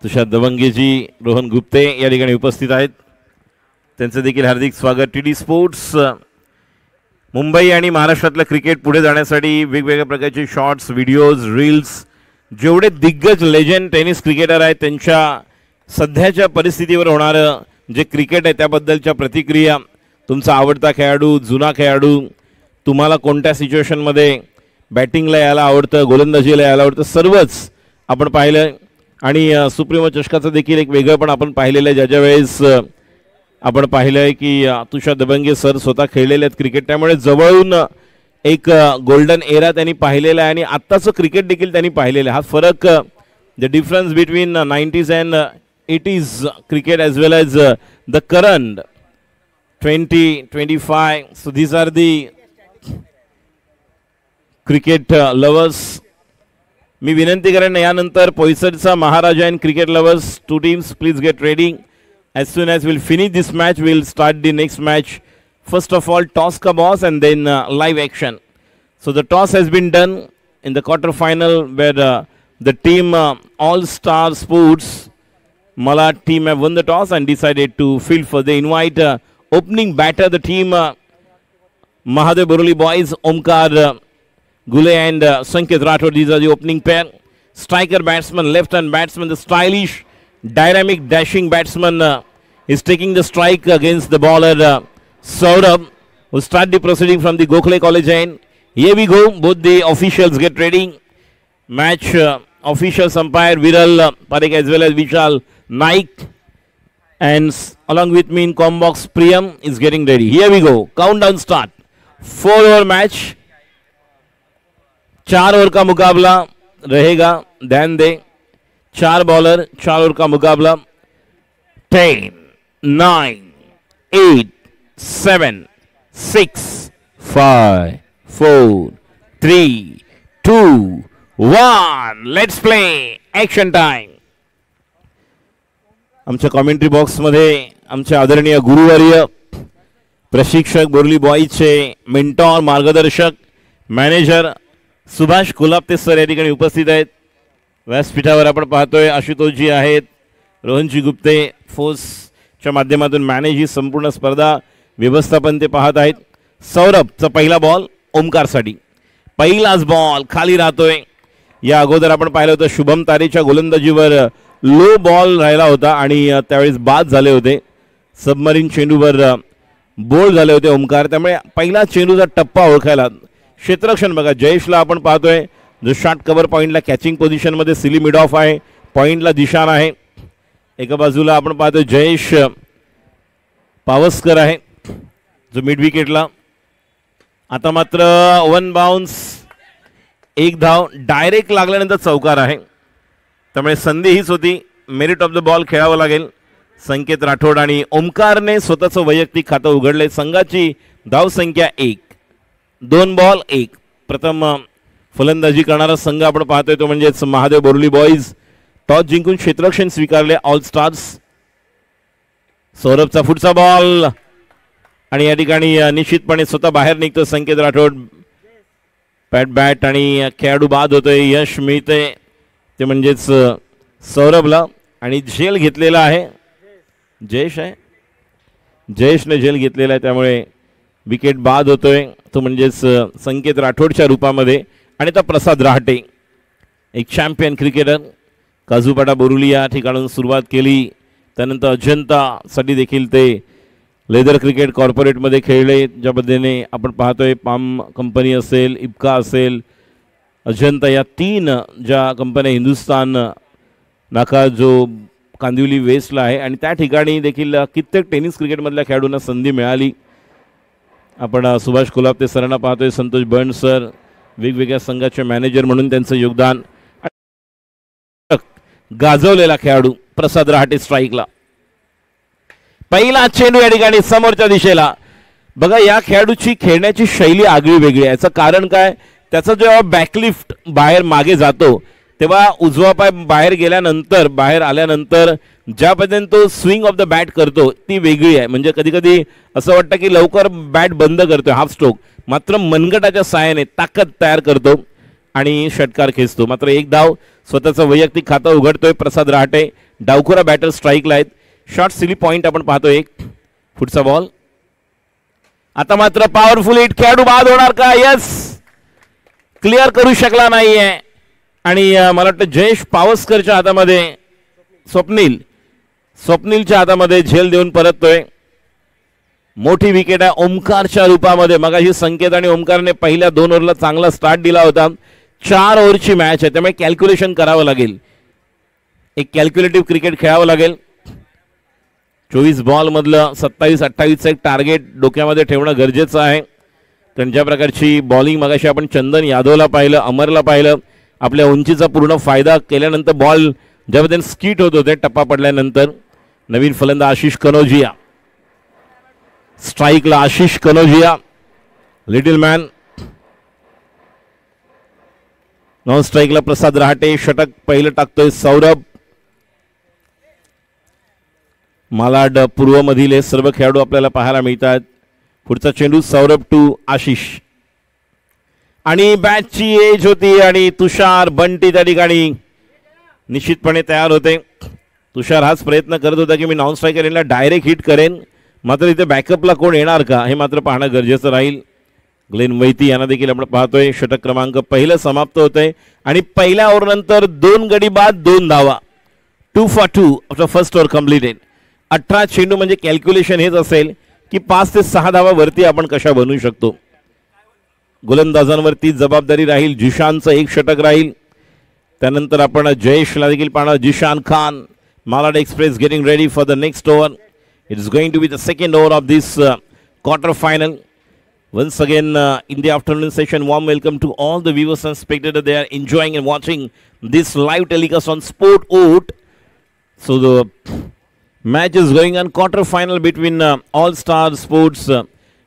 तुषार दवंगेजी, रोहन गुप्ते या ठिकाणी उपस्थित आहेत. त्यांचं देखील हार्दिक स्वागत. टीडी स्पोर्ट्स मुंबई आणि महाराष्ट्रातलं क्रिकेट पुढे जाण्यासाठी वेगवेगळ्या प्रकारचे शॉर्ट्स, व्हिडिओज, रील्स, जेवढे दिग्गज लेजंड टेनिस क्रिकेटर आहेत त्यांच्या सध्याच्या परिस्थितीवर होणारं जे क्रिकेट आहे त्याबद्दलच्या प्रतिक्रिया, तुमचा आवडता खेळाडू, जुना खेळाडू, तुम्हाला कोणत्या सिच्युएशनमध्ये बॅटिंगला यायला आवडतं, गोलंदाजीला यायला आवडतं, सर्वच आपण पाहिलं. आणि सुप्रीमो चषकाचं देखील एक वेगळं पण आपण पाहिलेलं आहे, ज्याच्या वेळेस आपण पाहिलं आहे की तुषार दबंगे सर स्वतः खेळलेले आहेत क्रिकेट, त्यामुळे जवळून एक गोल्डन एरा त्यांनी पाहिलेला आहे आणि आत्ताचं क्रिकेट देखील त्यांनी पाहिलेलं आहे. हा फरक, the difference between 90s and 80s cricket as well as the current 2025. So these are the cricket lovers. मी विनंती करेन यानंतर पोईसरचा महाराजा and cricket lovers, 2 teams, please get ready. As soon as we'll finish this match, we'll start the next match. First of all, toss ka boss and then live action. So the toss has been done in the quarter final where the team All Star Sports Mala team have won the toss and decided to field for. They invite opening batter, the team Mahadev Boruli boys, Omkar Gule and Sanket Rathod. These are the opening pair. Striker batsman, left hand batsman, the stylish, dynamic, dashing batsman is taking the strike against the bowler Saurabh, who start the proceeding from the Gokhale College end. Here we go. Both the officials get ready. Match officials umpire Viral Parekh as well as Vishal Naik, and along with me in combox Priyam is getting ready. Here we go. Countdown start. 4 over match. 4 over का मुकाबला रहेगा. ध्यान दें, 4 bowler, 4 over का मुकाबला. 10, 9, 8, 7, 6, 5, 4, 3, 2, 1. Let's play. Action time. आमच्या commentary बॉक्समध्ये आमचे आदरणीय गुरुवर्य, प्रशिक्षक, बोरली बॉईजचे मेंटॉर, मार्गदर्शक, मॅनेजर सुभाष कोल्हापते सर या ठिकाणी उपस्थित आहेत. व्यासपीठावर आपण पाहतोय आशुतोषजी आहेत, रोहनजी गुप्ते फोर्सच्या माध्यमातून मॅनेज ही संपूर्ण स्पर्धा व्यवस्थापन ते पाहत आहेत. सौरभचा पहिला बॉल ओमकारसाठी. पहिलाच बॉल खाली राहतोय. या अगोदर आपण पाहिलं होतं शुभम तारेच्या गोलंदाजीवर लो बॉल राहिला होता आणि त्यावेळेस बाद झाले होते. सबमरीन चेंडूवर बोल्ड झाले होते ओमकार, त्यामुळे पहिला चेंडूचा टप्पा ओळखायला. क्षेत्ररक्षण बघा, जयेशला आपण पाहतोय जो शॉर्ट कव्हर पॉईंटला कॅचिंग पोझिशनमध्ये सिली मिड ऑफ आहे, पॉईंटला दिशान आहे. एका बाजूला आपण पाहतोय जयेश पावसकर आहे जो मिड विकेटला. आता मात्र 1 बाउन्स, 1 धाव डायरेक्ट लागल्यानंतर चौकार आहे, त्यामुळे संधी हीच होती. मेरिट ऑफ द बॉल खेळावं लागेल. संकेत राठोड आणि ओमकारने स्वतःचं वैयक्तिक खातं उघडले. संघाची धावसंख्या 1. 2 बॉल 1. प्रथम फलंदाजी करणारा संघ आपण पाहतोय तो म्हणजेच महादेव बोरली बॉईज. टॉस जिंकून क्षेत्ररक्षण स्वीकारले ऑल स्टार्स. सौरभचा पुढचा बॉल आणि या ठिकाणी निश्चितपणे स्वतः बाहेर निघतो संकेत राठोड. पॅट बॅट आणि खेळाडू बाद होतोय. यश मिळते ते म्हणजेच सौरभला आणि झेल घेतलेला आहे. जयेश आहे, जयेशने झेल घेतलेला आहे, त्यामुळे विकेट बाद होतोय तो म्हणजेच संकेत राठोडच्या रूपामध्ये. आणि आता प्रसाद रहाटे, एक चॅम्पियन क्रिकेटर, काजूपाटा बोरुली या ठिकाणून सुरुवात केली. त्यानंतर अजंतासाठी देखील ते लेदर क्रिकेट कॉर्पोरेटमध्ये खेळले. ज्या पद्धतीने आपण पाहतोय पाम कंपनी असेल, इप्का असेल, अजंता या 3 ज्या कंपन्या हिंदुस्तान नाका जो कांदिवली वेस्टला आहे आणि त्या ठिकाणी देखील कित्येक टेनिस क्रिकेटमधल्या खेळाडूंना संधी मिळाली. आपण सुभाष कोल्हापते सरांना पाहतोय, संतोष बंड सर, वेगवेगळ्या संघाचे मॅनेजर म्हणून त्यांचं योगदान. गाजवलेला खेळाडू प्रसाद रहाटे स्ट्राईकला. पहिला चेंडू या ठिकाणी समोरच्या दिशेला. बघा, या खेळाडूची खेळण्याची शैली आगळी वेगळी आहे. याचं कारण काय, त्याचा जेव्हा बॅकलिफ्ट बाहेर मागे जातो तेव्हा उजवा पाय बाहेर गेल्यानंतर, बाहेर आल्यानंतर ज्या पद्धतीने तो स्विंग ऑफ द बॅट करतो ती वेगळी आहे. म्हणजे कधी कधी असं वाटतं की लवकर बॅट बंद करतोय हाफ स्ट्रोक, मात्र मनगटाच्या साहाय्याने ताकद तयार करतो. आणि षटकार खेचतो. मात्र एक धाव स्वतःचं वैयक्तिक खातं उघडतोय प्रसाद रहाटे. डावखुरा बॅटर स्ट्राईकला आहेत. शॉर्ट सिली पॉइंट आपण पाहतोय. एक फुटचा बॉल. आता मात्र पॉवरफुल हिट. खेळाडू बाद होणार का? यस, क्लिअर करू शकला नाहीये आणि मला वाटतं जयेश पावसकरच्या हातामध्ये स्वप्नीलच्या हातामध्ये झेल देऊन परततोय. मोठी विकेट आहे ओमकारच्या रूपामध्ये. मगाशी संकेत आणि ओमकारने पहिल्या 2 ओव्हरला चांगला स्टार्ट दिला होता. 4 ओव्हरची मॅच आहे त्यामुळे कॅल्क्युलेशन करावं लागेल. एक कॅल्क्युलेटिव्ह क्रिकेट खेळावं लागेल. 24 बॉल मधलं 27-28 एक टार्गेट डोक्यामध्ये ठेवणं गरजेचं आहे. कारण ज्या प्रकारची बॉलिंग मगाशी आपण चंदन यादवला पाहिलं, अमरला पाहिलं, आपल्या उंचीचा पूर्ण फायदा केल्यानंतर बॉल ज्या पद्धतीने स्किट होत होते टप्पा पडल्यानंतर. नवीन फलंदाज आशिष कनोजिया. स्ट्राईकला Ashish Kanojia, little man. Non स्ट्राईकला प्रसाद रहाटे. षटक पहिलं टाकतोय सौरभ. मालाड पूर्वमधील हे सर्व खेळाडू आपल्याला पाहायला मिळतात. पुढचा चेंडू सौरभ टू आशिष आणि बॅटची एज होती आणि तुषार बंटी त्या ठिकाणी निश्चितपणे तयार होते. तुषार हाच प्रयत्न करत होता की मी नॉन स्ट्रायकर यांना डायरेक्ट हिट करेन. मात्र इथे बॅकअपला कोण येणार का हे मात्र पाहणं गरजेचं राहील. ग्लेन वैती यांना देखील आपण पाहतोय. षटक क्रमांक पहिलं समाप्त होतंय आणि पहिल्या ओव्हरनंतर 2 गडी बाद 2 धावा. 2 for 2 after first over completed. 18 चेंडू म्हणजे कॅल्क्युलेशन हेच असेल की 5 ते 6 धावा वरती आपण कशा बनवू शकतो. गोलंदाजांवरती जबाबदारी राहील. जिशानचं एक षटक राहील. त्यानंतर आपण जयेशला देखील पाहणार. Zeeshan Khan. Malad express getting ready for the next over. It is going to be the second over of this quarter final. Once again in the afternoon session, warm welcome to all the viewers and spectators. They are enjoying and watching this live telecast on Sport Oat. So the match is going on quarter final between All Star Sports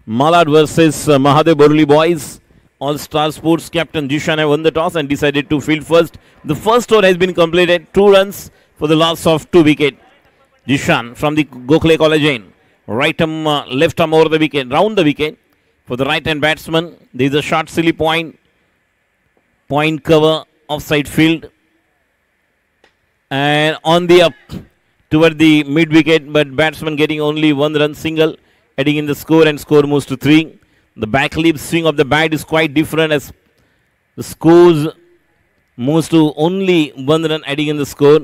Malad versus Mahadev Boruli boys. All Star Sports captain Jishan have won the toss and decided to field first. The first over has been completed. 2 runs for the loss of 2 wickets. Jishan from the Gokhale College end. Right arm, left arm over the wicket, round the wicket. For the right hand batsman, there is a short silly point cover offside field and on the up toward the mid wicket, but batsman getting only 1 run single, adding in the score and score moves to 3. The back leap swing of the bat is quite different as the scores moves to only 1 run, adding in the score.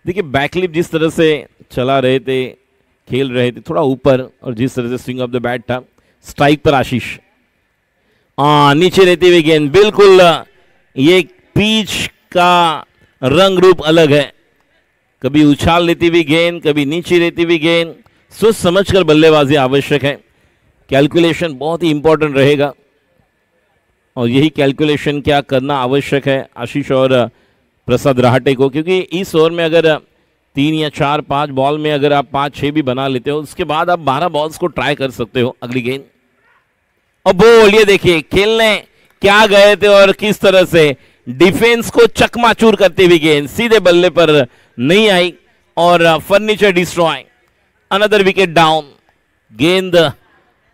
देखिए बैकलिप जिस तरह से चला रहे थे, खेल रहे थे थोड़ा ऊपर, और जिस तरह से स्विंग ऑफ द बैट था. स्ट्राइक पर आशीष नीचे रहती हुई गेंद. बिल्कुल ये पिच का रंग रूप अलग है. कभी उछाल लेती हुई गेंद, कभी नीचे रहती हुई गेंद. सोच समझकर बल्लेबाजी आवश्यक है. कैलकुलेशन बहुत ही इंपॉर्टेंट रहेगा और यही कैलकुलेशन क्या करना आवश्यक है आशीष और प्रसाद रहाटे को, क्योंकि इस ओवर में अगर 3 या 4 5 बॉल में अगर आप 5-6 भी बना लेते हो, उसके बाद आप 12 बॉल्स को ट्राई कर सकते हो अगली गेंद. और बोल ये देखिए खेलने क्या गए थे और किस तरह से डिफेंस को चकमाचूर करते हुए गेंद सीधे बल्ले पर नहीं आई और furniture destroy. Another wicket down. गेंद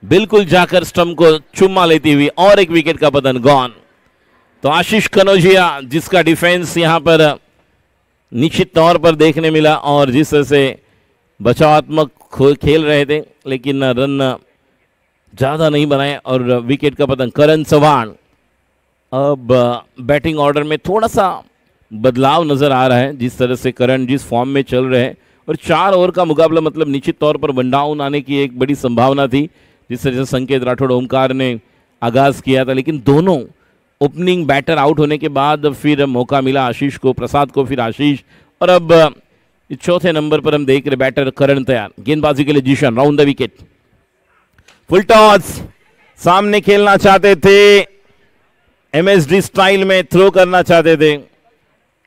बिल्कुल जाकर स्टंप को चुम्मा लेती हुई और एक विकेट का पतन गॉन. तो आशीष कनोजिया जिसका डिफेंस यहां पर निश्चित तौर पर देखने मिला और जिस तरह से बचावात्मक खेल रहे थे लेकिन रन ज़्यादा नहीं बनाए और विकेट का पतन. करण चौहान अब बैटिंग ऑर्डर में थोड़ा सा बदलाव नज़र आ रहा है. जिस तरह से करण जिस फॉर्म में चल रहे हैं और 4 ओवर का मुकाबला मतलब निश्चित तौर पर वन डाउन आने की एक बड़ी संभावना थी. जिस तरह से संकेत राठौड़ ओमकार ने आगाज़ किया था, लेकिन दोनों ओपनिंग बैटर आउट होने के बाद फिर मौका मिला आशीष को, प्रसाद को, फिर आशीष, और अब चौथे नंबर पर हम देख रहे बैटर करण तैयार. गेंदबाजी के लिए Zeeshan round the wicket. Full toss. सामने खेलना चाहते थे, एमएसडी स्टाइल में थ्रो करना चाहते थे.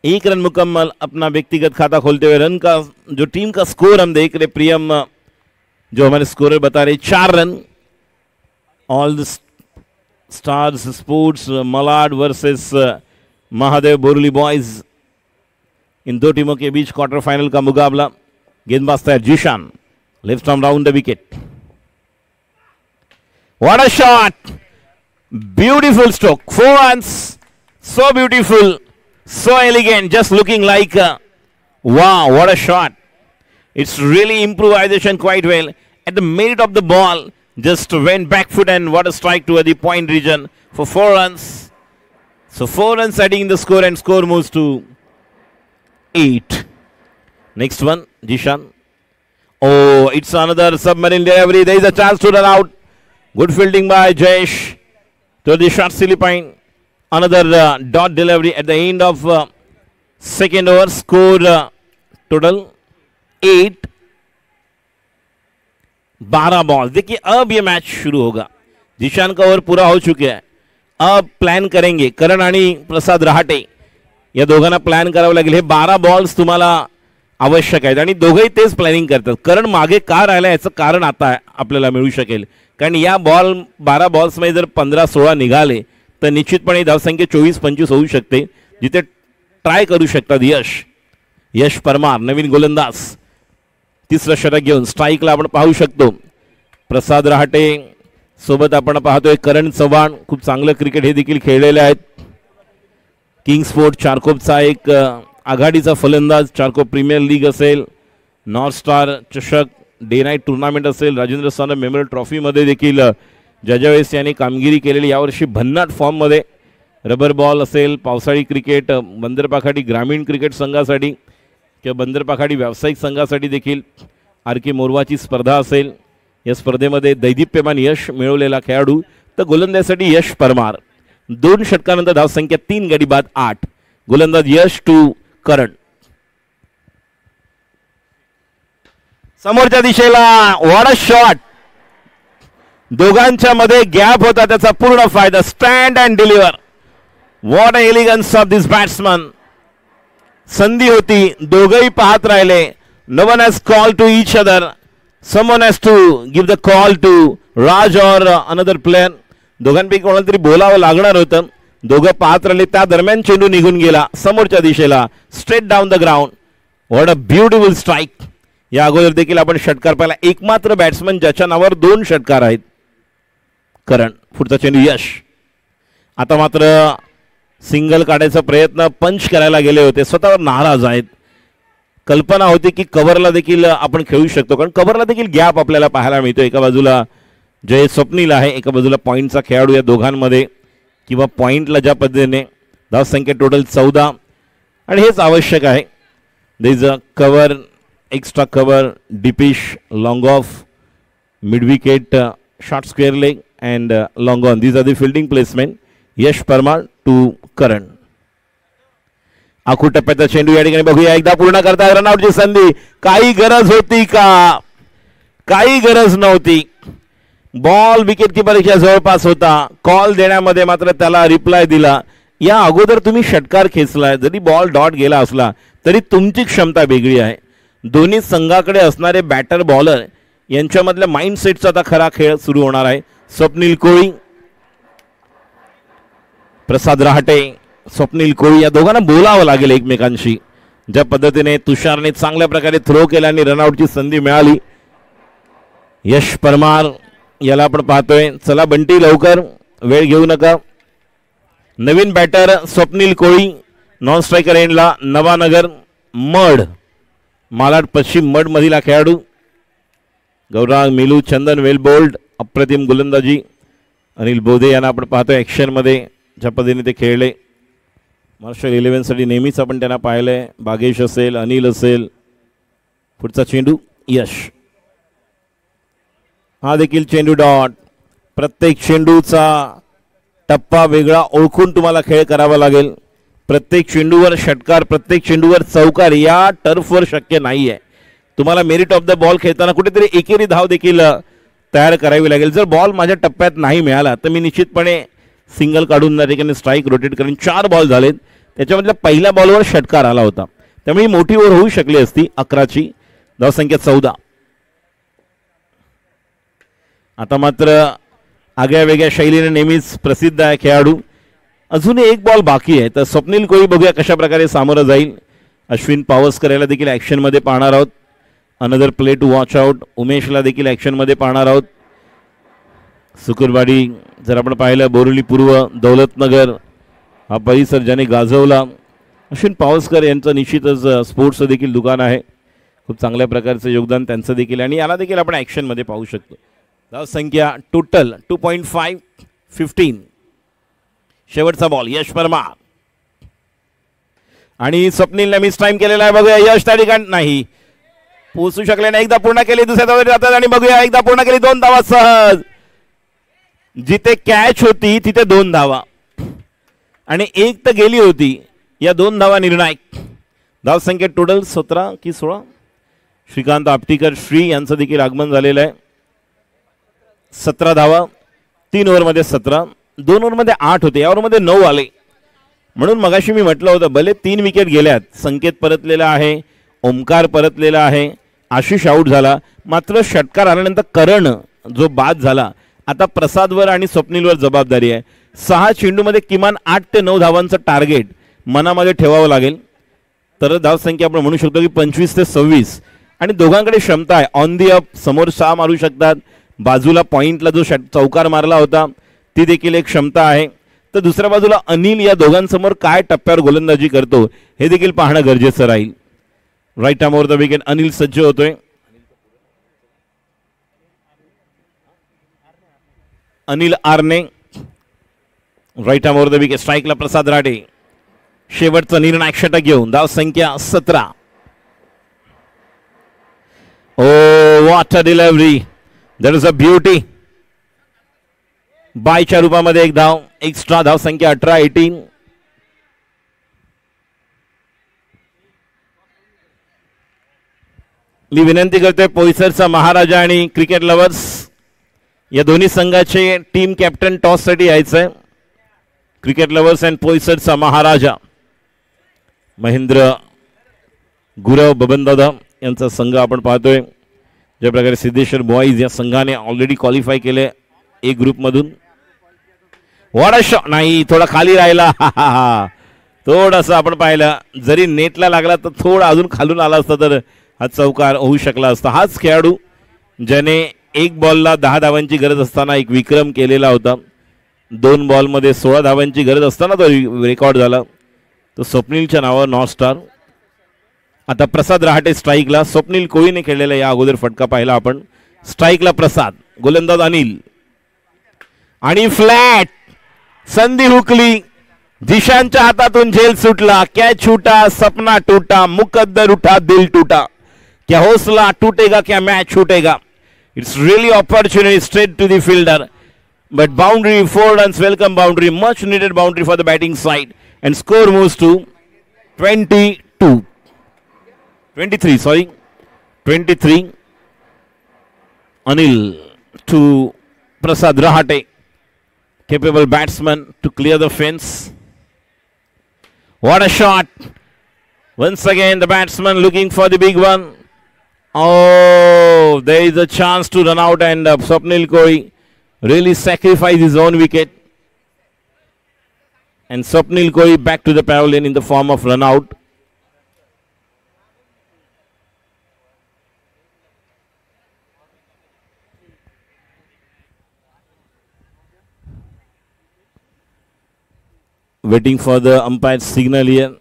1 रन मुकम्मल अपना व्यक्तिगत खाता खोलते हुए. रन का जो टीम का स्कोर हम देख रहे, प्रियम जो हमारे स्कोरर बता रहे, 4 run. All the stars sports Malad versus Mahadev Borli boys, in 2 टीमों के बीच क्वार्टर फाइनल का मुकाबला. गेंदबाज तैयार Zeeshan. Left arm round the wicket. What a shot! Beautiful stroke. 4 runs. So beautiful, so elegant, just looking like wow, what a shot. It's really improvisation quite well. At the merit of the ball, just went back foot and what a strike to the point region for 4 runs. So 4 runs adding in the score and score moves to 8. Next one, Jishan. Oh, it's another submarine delivery. There is a chance to run out. Good fielding by Jayesh to the short silly pine. Another dot delivery at the end of second over. Score total 8. 12 ball. देखिए अब ये match शुरू होगा. जिशान का over पूरा हो चुका है. अब प्लॅन करेंगे करण आणि प्रसाद रहाटे या दोघांना प्लॅन करावं लागेल. हे 12 बॉल्स तुम्हाला आवश्यक आहेत आणि दोघेही तेच प्लॅनिंग करतात. करण मागे का राहिला याचं कारण आता आपल्याला मिळू शकेल. कारण या 12 बॉल्समध्ये जर 15-16 निघाले तर निश्चितपणे धावसंख्या 24-25 होऊ शकते. जिथे ट्राय करू शकतात यश परमार नवीन गोलंदाज. तिसरं षटक घेऊन स्ट्राईकला आपण पाहू शकतो. प्रसाद रहाटे सोबत आपण पाहतोय करण चव्हाण. खूप चांगलं क्रिकेट हे देखील खेळलेले आहेत. किंग स्पोर्ट चारकोपचा एक आघाडीचा फलंदाज. चारकोप प्रीमियर लीग असेल, नॉर्थ स्टार चषक, डे नाईट टुर्नामेंट असेल, राजेंद्र सानप मेमोरियल ट्रॉफीमध्ये देखील जजावेस यांनी कामगिरी केलेली. यावर्षी भन्नाट फॉर्ममध्ये. रबर बॉल असेल, पावसाळी क्रिकेट, बंदरपाखाडी ग्रामीण क्रिकेट संघासाठी किंवा बंदरपाखाडी व्यावसायिक संघासाठी देखील आर के मोरवाची स्पर्धा असेल. या स्पर्धेमध्ये दैदिप्यमान यश मिळवलेला खेळाडू. तर गोलंदाजीसाठी यश परमार. 2 षटकानंतर धावसंख्या 3 गडी बाद 8. गोलंदाज यश टू करण. समोरच्या दिशेला व्हॉट अ शॉट. दोघांच्या मध्ये गॅप होता त्याचा पूर्ण फायदा. Stand and deliver. What a elegance of this batsman. संधी होती, दोघेही पाहत राहिले. No one has call to each other. Someone has to give the call to Raj और अनदर प्लेयर. दोघांपैकी कोणाला तरी बोलावं लागणार होतं. दोघं पाहत राहिले. त्या दरम्यान चेंडू निघून गेला समोरच्या दिशेला. Straight down the ground. What a beautiful strike. या अगोदर देखील आपण षटकार पाहिला. एकमात्र बॅट्समन ज्याच्या नावावर 2 षटकार आहेत करण. पुढचा चेंडू यश. आता मात्र सिंगल काढायचा प्रयत्न पंच करायला गेले होते. स्वतःवर नाराज आहेत. कल्पना होती की कव्हरला देखील आपण खेळू शकतो, कारण कव्हरला देखील गॅप आपल्याला पाहायला मिळतो. एका बाजूला जय स्वप्नील आहे, एका बाजूला पॉईंटचा खेळाडू. या दोघांमध्ये किंवा पॉईंटला ज्या पद्धतीने धावसंख्या टोटल 14 आणि हेच आवश्यक आहे. There is a cover, extra cover, डिपिश, long off, mid wicket, short square leg and long on. These are the fielding placement. Yash Parmar to Karan. आखू टप्प्याचा चेंडू या ठिकाणी बघूया. एकदा पूर्ण करता रनआउटची संधी. काही गरज होती का? काही गरज नव्हती. बॉल विकेट किपरच्या जवळपास होता. कॉल देण्यामध्ये मात्र त्याला रिप्लाय दिला. या अगोदर तुम्ही षटकार खेचलाय, जरी बॉल डॉट गेला असला तरी तुमची क्षमता वेगळी आहे. दोन्ही संघाकडे असणारे बॅटर बॉलर यांच्यामधल्या माइंडसेटचा आता खरा खेळ सुरू होणार आहे. स्वप्नील कोळी, प्रसाद रहाटे, स्वप्नील कोळी या दोघांना बोलावं लागेल एकमेकांशी. ज्या पद्धतीने तुषारने चांगल्या प्रकारे थ्रो केला आणि रनआउटची संधी मिळाली. यश परमार याला आपण पाहतोय. चला बंटी लवकर, वेळ घेऊ नका. नवीन बॅटर स्वप्नील कोळी. नॉन स्ट्रायकर एंडला नवानगर मड, मालाड पश्चिम मड मधील खेळाडू. गौरांग मिलू, चंदन वेलबोल्ड, अप्रतिम गोलंदाजी. अनिल बोधे यांना आपण पाहतोय ॲक्शनमध्ये ज्या पद्धतीने ते खेळले. महाराष्ट्र 11साठी नेहमीच आपण त्यांना पाहिलंय. बागेश असेल, अनिल असेल. पुढचा चेंडू यश. हा देखील चेंडू डॉट. प्रत्येक चेंडूचा टप्पा वेगळा ओळखून तुम्हाला खेळ करावा लागेल. प्रत्येक चेंडूवर षटकार, प्रत्येक चेंडूवर चौकार या टर्फवर शक्य नाही आहे. तुम्हाला मेरिट ऑफ द बॉल खेळताना कुठेतरी एकेरी धाव देखील तयार करावी लागेल. जर बॉल माझ्या टप्प्यात नाही मिळाला तर मी निश्चितपणे सिंगल काढून त्या ठिकाणी स्ट्राईक रोटेट करून 4 बॉल झालेत. त्याच्यामधल्या पहिल्या बॉलवर षटकार आला होता, त्यामुळे मोठी ओव्हर होऊ शकली असती. 11ची धावसंख्या 14. आता मात्र आगळ्या वेगळ्या शैलीने नेहमीच प्रसिद्ध आहे खेळाडू. अजून एक बॉल बाकी आहे, तर स्वप्नील कोळी बघूया कशा प्रकारे सामोरं जाईल. अश्विन पावसकर याला देखील ॲक्शनमध्ये पाहणार आहोत. Another play to watch out. उमेशला देखील ॲक्शनमध्ये पाहणार आहोत. सुकुरवाडी जर आपण पाहिलं, बोरिवली पूर्व, दौलतनगर हा परिसर ज्याने गाजवला. अश्विन पावसकर यांचं निश्चितच स्पोर्ट्सचं देखील दुकान आहे. खूप चांगल्या प्रकारचं योगदान त्यांचं देखील आणि याला देखील आपण ॲक्शनमध्ये पाहू शकतो. धावसंख्या टोटल 2.5 15. शेवटचा बॉल यश परमार आणि स्वप्नीलने मिस टाइम केलेला आहे. बघूया यश त्या ठिकाणी नाही पोहोचू शकले नाही. एकदा पूर्ण केली दुसऱ्या धावेवर जातात आणि बघूया एकदा पूर्ण केली 2 धावा सहज. जिथे कॅच होती तिथे 2 धावा आणि एक तर गेली होती. या 2 धावा निर्णायक. धावसंख्या टोटल 17 की 16. श्रीकांत आपटीकर श्री यांचं देखील आगमन झालेलं आहे. 17 धावा 3 ओव्हरमध्ये 17. 2 ओव्हरमध्ये 8 होते. या ओव्हरमध्ये 9 आले. म्हणून मगाशी मी म्हटलं होतं भले 3 विकेट गेल्यात. संकेत परतलेला आहे, ओमकार परतलेला आहे, आशिष आऊट झाला. मात्र षटकार आल्यानंतर करण जो बाद झाला. आता प्रसादवर आणि स्वप्नीलवर जबाबदारी आहे. 6 चेंडूमध्ये किमान 8 ते 9 धावांचं टार्गेट मनामध्ये ठेवावं लागेल. तर धावसंख्या आपण म्हणू शकतो की 25 ते 26 आणि दोघांकडे क्षमता आहे. ऑन दी अप समोर 6 मारू शकतात. बाजूला पॉइंटला जो चौकार मारला होता ती देखील एक क्षमता आहे. तर दुसऱ्या बाजूला अनिल या दोघांसमोर काय टप्प्यावर गोलंदाजी करतो हे देखील पाहणं गरजेचं राहील. Right arm over the wicket Anil सज्ज होतोय. अनिल आरने right arm over the wicket. स्ट्राईकला प्रसाद राठे. शेवटचा निर्णायक षटक घेऊन धावसंख्या 17. Oh what a delivery. That is a beauty. बायच्या रूपामध्ये एक धाव एक्स्ट्रा. धावसंख्या 18. मी विनंती करतोय पोईसरचा महाराजा आणि क्रिकेट लवर्स या दोन्ही संघाचे टीम कॅप्टन टॉससाठी यायचंय. क्रिकेट लवर्स अँड पोईसरचा महाराजा महेंद्र गुरव बबनदादा यांचा संघ आपण पाहतोय. ज्या प्रकारे सिद्धेश्वर बॉईज या संघाने ऑलरेडी क्वालिफाय केले ए ग्रुपमधून. What a shot. नाही थोडा खाली राहिला. थोडासा आपण पाहिलं जरी नेटला लागला तर थोडा अजून खालून आला असता तर हा चौकार होऊ शकला असता. हाच खेळाडू ज्याने 1 बॉलला 10 धावांची गरज असताना एक विक्रम केलेला होता. 2 बॉलमध्ये 16 धावांची गरज असताना तो रेकॉर्ड झाला. तो स्वप्नीलच्या नावावर नॉट स्टार. आता प्रसाद रहाटे स्ट्राईकला. स्वप्नील कोळीने खेळलेला या अगोदर फटका पाहिला आपण. स्ट्राईकला प्रसाद. गोलंदाज अनिल आणि फ्लॅट. संधी हुकली. दिशांच्या हातातून झेल सुटला. कॅच छूटा सपना टूटा मुकद्दर उठा दिल टूटा. क्या हौसला टूटेगा क्या मैच छूटेगा. It's really opportunity straight to the fielder but boundary 4 runs welcome boundary much needed boundary for the batting side and score moves to 23. Anil to Prasad Rahate, capable batsman to clear the fence. What a shot. Once again the batsman looking for the big one. Oh, there is a chance to run out and Swapnil Koi really sacrifice his own wicket. And Swapnil Koi back to the pavilion in the form of run out. Waiting for the umpire's signal here.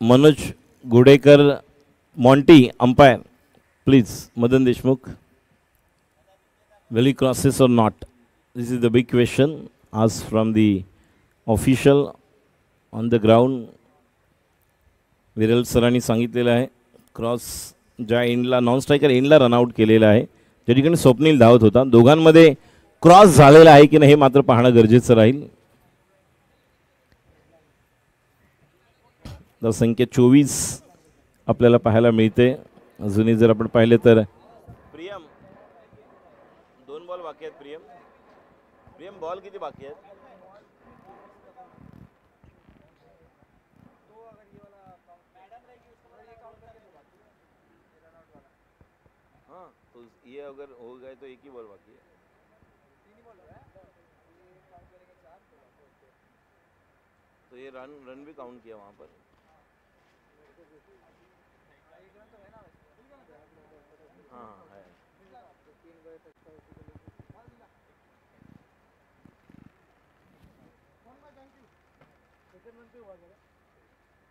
Manoj Gudekar Monty umpire please. Madan Deshmukh, will he cross this or not? This is the big question asked from the official on the ground. विरल सरांनी सांगितलेलं आहे cross ज्या एंडला non striker एंडला run out केलेला आहे त्या ठिकाणी स्वप्नील धावत होता. दोघांमध्ये क्रॉस झालेला आहे की नाही हे मात्र पाहणं गरजेचं राहील. संख्या 24 आपल्याला पाहायला मिळते. अजूनही जर आपण पाहिले तर प्रियम 2 बॉल बाकी आहेत. प्रियम बॉल किती बाकी आहेत. हाँ तो ये अगर हो गए तो एक ही बॉल बाकी है. तो ये रन भी काउंट किया वहां पर। हाँ है।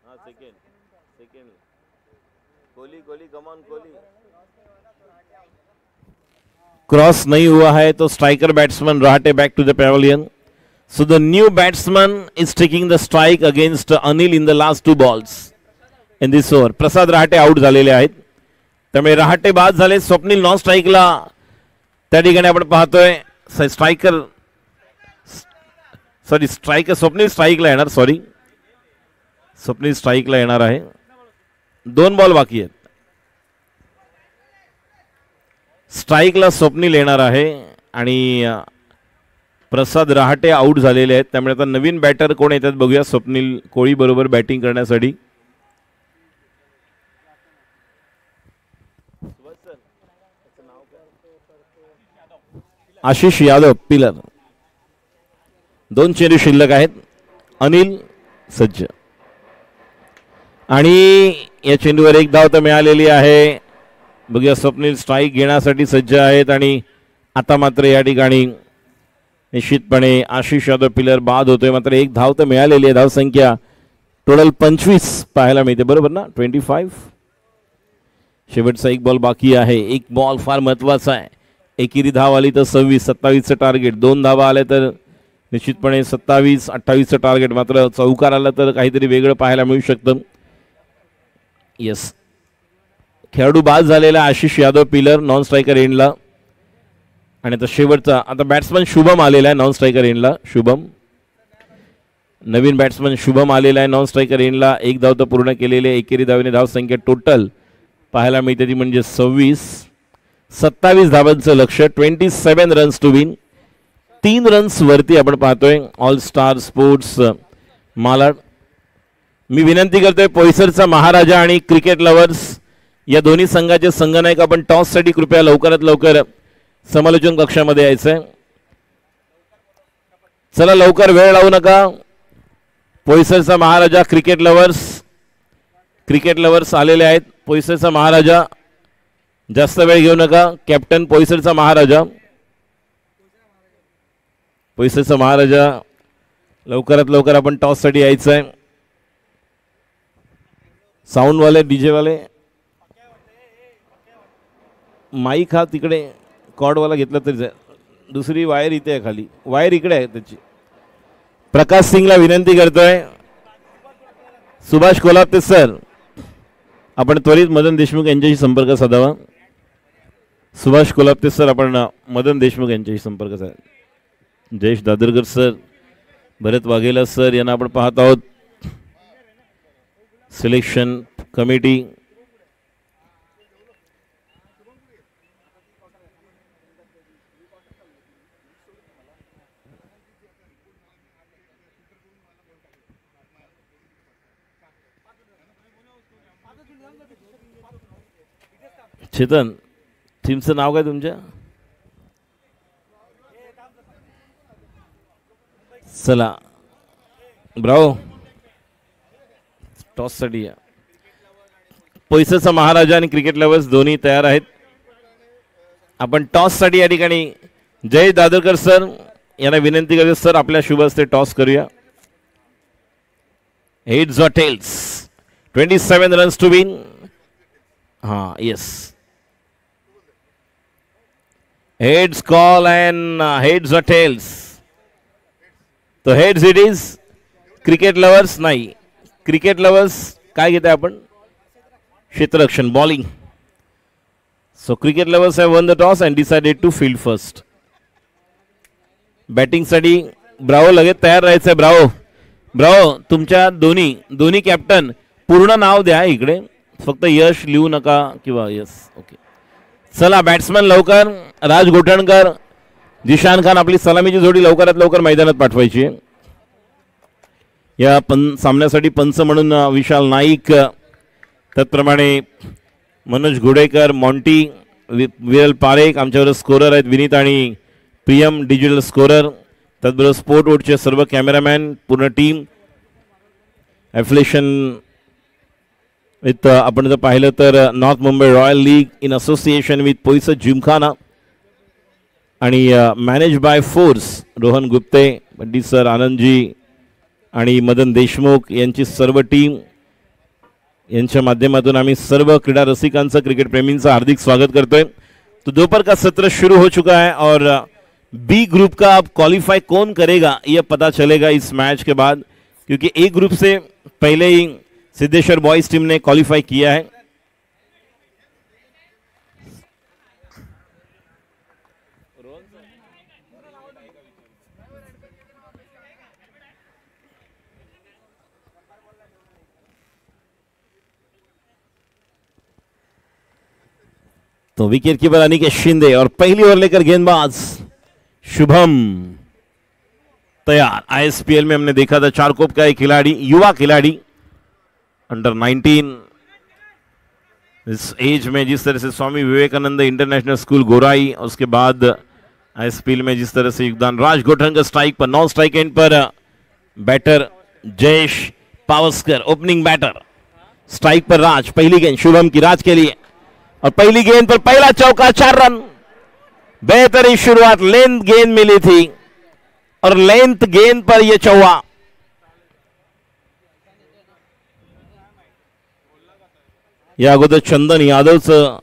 हाँ second Kohli come on Kohli. Cross नहीं हुआ है तो स्ट्राइकर बैट्समैन राहटे back to the pavilion. So the new batsman is taking the strike against Anil in the last 2 balls in this over. Prasad Rahate out झालेले आहेत, त्यामुळे रहाटे बाद झाले. स्वप्नील नॉन स्ट्राईकला त्या ठिकाणी आपण पाहतोय. स्ट्रायकर स्वप्नील स्ट्राईकला येणार. स्वप्नील स्ट्राईकला येणार आहे. 2 बॉल बाकी आहेत. स्ट्राईकला स्वप्नील येणार आहे आणि प्रसाद रहाटे आउट झालेले आहेत. त्यामुळे आता नवीन बॅटर कोण येतात बघूया. स्वप्नील कोळी बरोबर बॅटिंग करण्यासाठी. आशिष यादव पिलर. 2 चेंडू शिल्लक आहेत. अनिल सज्ज आणि या चेंडूवर 1 धाव तर मिळालेली आहे. बघूया स्वप्नील स्ट्राईक घेण्यासाठी सज्ज आहेत आणि आता मात्र या ठिकाणी निश्चितपणे आशिष यादव पिलर बाद होतोय. मात्र 1 धाव तर मिळालेली आहे. धावसंख्या टोटल 25 पाहायला मिळते, बरोबर ना. 25. शेवटचा 1 बॉल बाकी आहे. 1 बॉल फार महत्वाचा आहे. एकेरी धाव आली तर 26, 27चं टार्गेट. 2 धावा आल्या तर निश्चितपणे 27, 28चं टार्गेट. मात्र चौकार आला तर काहीतरी वेगळं पाहायला मिळू शकतं. येस, खेळाडू बाद झालेला Ashish Yadav pillar non striker एंडला. आणि आता शेवटचा आता बॅट्समन शुभम आलेला आहे नॉन स्ट्रायकर एंडला. शुभम नवीन बॅट्समन शुभम आलेला आहे नॉन स्ट्रायकर एंडला. 1 धाव तर पूर्ण केलेले. एकेरी धावेने धावसंख्या टोटल पाहायला मिळते ती म्हणजे 26. 27 धावांचं लक्ष. 27 रन्स टू विन. 3 रन्स वरती आपण पाहतोय ऑल स्टार स्पोर्ट्स मालाड. मी विनंती करतोय पोईसरचा महाराजा आणि क्रिकेट लव्हर्स या दोन्ही संघाचे संघनायक आपण टॉससाठी कृपया लवकरात लवकर समालोचन कक्षामध्ये यायचंय. चला लवकर, वेळ लावू नका. पोईसरचा महाराजा क्रिकेट लव्हर्स आलेले आहेत. पोईसरचा महाराजा जास्त वेळ घेऊ नका. कॅप्टन पोईसरचा महाराजा लवकरात लवकर आपण टॉससाठी यायचंय. साऊंडवाले डीजेवाले माईक हा तिकडे कॉर्डवाला घेतला तरी जाईल. दुसरी वायर इथे आहे खाली. वायर इकडे आहे त्याची. प्रकाश सिंगला विनंती करतोय. सुभाष कोल्हापते सर आपण त्वरित मदन देशमुख यांच्याशी संपर्क साधावा. सुभाष कोल्हापते सर आपण मदन देशमुख यांच्याशी संपर्क साधा. जयेश दादरकर सर, भरत वाघेला सर यांना आपण पाहत आहोत. सिलेक्शन कमिटी चेतन टीमचं नाव काय तुमच्या? चला ब्रावो टॉससाठी या. पोईसरचा महाराजा आणि क्रिकेट लव्हर्स दोन्ही तयार आहेत. आपण टॉससाठी या ठिकाणी जय दादरकर सर यांना विनंती करतो. सर आपल्या शुभ हस्ते टॉस करूया. Heads or tails. 27 runs to win. हां yes, heads call and heads or tails. तो heads it is. Cricket lovers नाही, क्रिकेट लव्हर्स काय घेताय आपण? क्षेत्ररक्षण bowling. So cricket lovers have won the toss and decided to field first. बॅटिंगसाठी Bravo लगेच तयार राहायचंय. ब्रावो तुमच्या दोन्ही कॅप्टन पूर्ण नाव द्या इकडे. फक्त यश लिहू नका किंवा यस. ओके चला बॅट्समॅन लवकर. राज गोठणकर, जिशान खान आपली सलामीची जोडी लवकरात लवकर मैदानात पाठवायची. या सामन्यासाठी पंच म्हणून विशाल नाईक, त्याचप्रमाणे मनोज घोडेकर, मॉन्टी, विरल पारेख आमच्यावर स्कोरर आहेत. विनीत आणि प्रियम डिजिटल स्कोरर. त्याचबरोबर स्पोर्ट वोटचे सर्व कॅमेरामॅन, पूर्ण टीम एफिलिएशन विथ आपण जर पाहिलं तर north Mumbai royal league in association with Poisar Gymkhana आणि manage by force Rohan Gupte, Bandi sir, Anandji आणि मदन देशमुख यांची सर्व टीम यांच्या माध्यमातून आम्ही सर्व क्रीडा रसिकांचं, क्रिकेट प्रेमींचं हार्दिक स्वागत करतोय। तो दोपहर का सत्र शुरू हो चुका है और बी ग्रुप का अब क्वालिफाई कौन करेगा यह पता चलेगा इस मैच के बाद, क्योंकि ए ग्रुप से पहले ही सिद्धेश्वर बॉयज टीम ने क्वालिफाई किया है। तो विकेट कीपर अनिकेत शिंदे और पहली ओवर लेकर गेंदबाज शुभम तैयार। आईएसपीएल में हमने देखा था चारकोप का एक खिलाड़ी, युवा खिलाड़ी अंडर 19 इस एज में जिस तरह से स्वामी विवेकानंद इंटरनेशनल स्कूल गोराई, उसके बाद आईएसपीएल में जिस तरह से योगदान, राज गोठन का स्ट्राइक पर, नॉन स्ट्राइक एंड पर batter Jayesh Pawaskar opening batter, strike पर राज, पहली गेंद शुभम की राज के लिए और पहली गेंद पर पहला चौका, 4 रन। बेहतरीन शुरुआत, लेंथ गेंद मिली थी और लेंथ गेंद पर यह चौका। या अगोदर चंदन यादवचं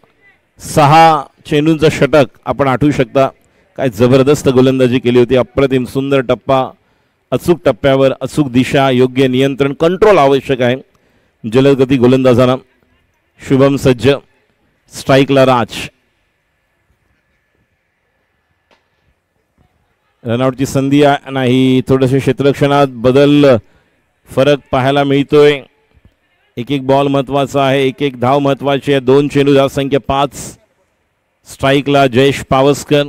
6 चेंडूंचं षटक आपण आठवू शकता, काय जबरदस्त गोलंदाजी केली होती, अप्रतिम सुंदर टप्पा, अचूक टप्प्यावर अचूक दिशा, योग्य नियंत्रण, कंट्रोल आवश्यक आहे जलदगती गोलंदाजांना। शुभम सज्ज, स्ट्राइकला राज, रनआउटची संधी नाही, थोडेसे क्षेत्ररक्षणात बदल फरक पाहायला मिळतोय। एक एक बॉल महत्वाचा आहे, एक एक धाव महत्वाची आहे, 2 चेंडू, धाव संख्या 5, स्ट्राइकला जयेश पावस्कर,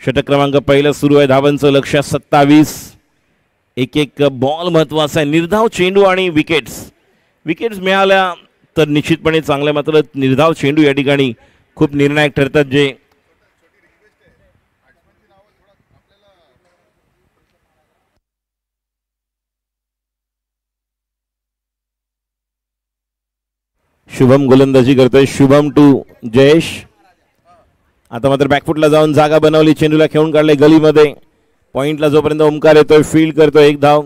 षटक क्रमांक पहिला सुरू आहे, धावांचं लक्ष्य 27, एक एक बॉल महत्वाचा आहे, निर्धाव चेंडू आणि विकेट्स मिळाल्या तर निश्चितपणे चांगलं, मात्र निर्धाव चेंडू या ठिकाणी खूप निर्णायक ठरतात। जे शुभम गोलंदाजी करतोय, शुभम टू जयेश, आता मात्र बॅकफुटला जाऊन जागा बनवली, चेंडूला खेळून काढले गलीमध्ये, पॉइंटला जोपर्यंत ओमकार येतोय, फील्ड करतोय, 1 धाव,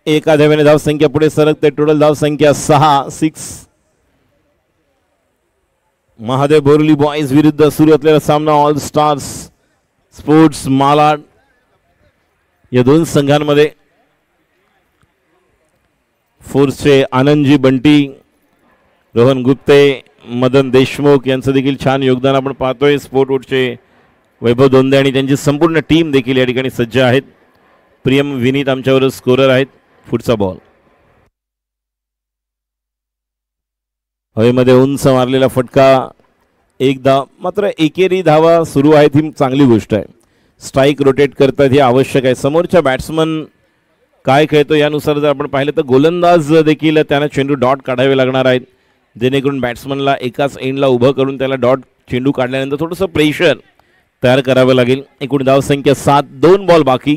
एका धावेने धाव संख्या पुढे सरकते, टोटल धाव संख्या 6। महादेव बोरली बॉयज विरुद्ध सुरू असलेला सामना ऑल स्टार्स स्पोर्ट्स मालाड या 2 संघांमध्ये। फोर्सचे आनंदजी बंटी, रोहन गुप्ते, मदन देशमुख यांचं देखील छान योगदान आपण पाहतोय। स्पोर्टवुडचे वैभव दोंदे आणि त्यांची संपूर्ण टीम देखील या ठिकाणी सज्ज आहेत। प्रियम विनीत आमच्यावर स्कोरर आहेत। पुढचा बॉल हवेमध्ये उंच मारलेला फटका, 1 धाव, मात्र एकेरी धावा सुरू आहेत, ही चांगली गोष्ट आहे। स्ट्राइक रोटेट करतात हे आवश्यक आहे, समोरच्या बॅट्समन काय खेळतो यानुसार जर आपण पाहिलं तर गोलंदाज देखील त्यांना चेंडू डॉट काढावे लागणार आहेत, जेणेकरून बॅट्समनला एकाच एंडला उभं करून त्याला डॉट चेंडू काढल्यानंतर थोडंसं प्रेशर तयार करावं लागेल। एकूण धाव संख्या 7, 2 बॉल बाकी।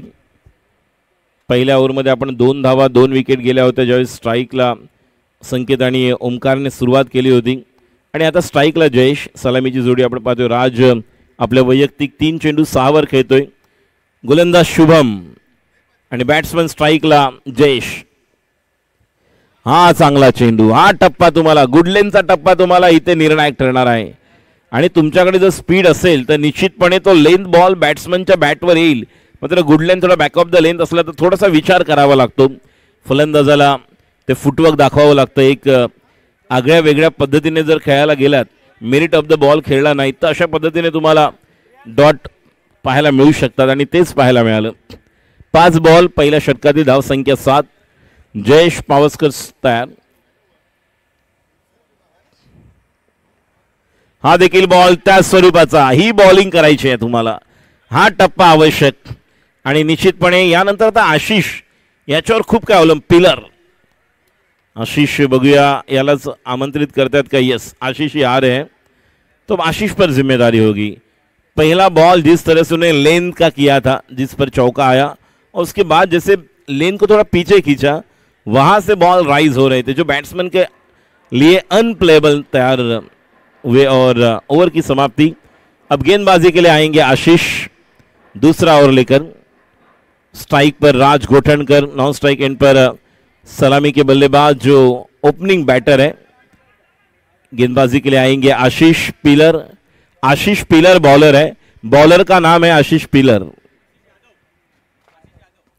पहिल्या ओव्हरमध्ये आपण 2 धावा 2 विकेट गेल्या होत्या, ज्यावेळी स्ट्राइकला संकेत आणि ओमकारने सुरुवात केली होती आणि आता स्ट्राइकला जयेश, सलामीची जोडी आपण पाहतोय। राज आपल्या वैयक्तिक 3 चेंडू 6 वर खेळतोय, गोलंदाज शुभम आणि बॅट्समन स्ट्राइकला जयेश। हा चांगला चेंडू, हा टप्पा तुम्हाला, गुडलेनचा टप्पा तुम्हाला इथे निर्णायक ठरणार आहे आणि तुमच्याकडे जर स्पीड असेल तर निश्चितपणे तो लेंथ बॉल बॅट्समनच्या बॅटवर येईल, मात्र गुडलेन थोडा बॅक ऑफ द लेंथ असला तर थोडासा विचार करावा लागतो, फलंदाजाला ते फुटवर्क दाखवावं लागतं। एक आगळ्या वेगळ्या पद्धतीने जर खेळायला गेलात, मेरिट ऑफ द बॉल खेळला नाही तर अशा पद्धतीने तुम्हाला डॉट पाहायला मिळू शकतात आणि तेच पाहायला मिळालं। 5 बॉल, पहिल्या षटकातील धाव संख्या 7, जयेश पावस्कर तयार। हा देखील बॉल त्या स्वरूपाचा, ही बॉलिंग करायची आहे तुम्हाला, हा टप्पा आवश्यक आणि निश्चितपणे यानंतर आता आशिष याच्यावर खूप काय अवलंब, पिलर आशीष बघूया यालाच आमंत्रित करतात का? यस, आशीष ही आ रहे हैं तो आशीष पर जिम्मेदारी होगी। पहला बॉल जिस तरह से उन्हें लेन का किया था, जिस पर चौका आया और उसके बाद जैसे लेन को थोड़ा पीछे खींचा वहां से बॉल राइज हो रहे थे जो बैट्समैन के लिए अनप्लेबल तैयार हुए और ओवर की समाप्ति। अब गेंदबाजी के लिए आएंगे आशीष, दूसरा ओवर लेकर। स्ट्राइक पर राज गोठनकर, नॉन स्ट्राइक एंड पर सलामी के बल्लेबाज जो ओपनिंग बैटर है। गेंदबाजी के लिए आएंगे Ashish pillar. Ashish pillar bowler है, बॉलर का नाम है आशीष पीलर,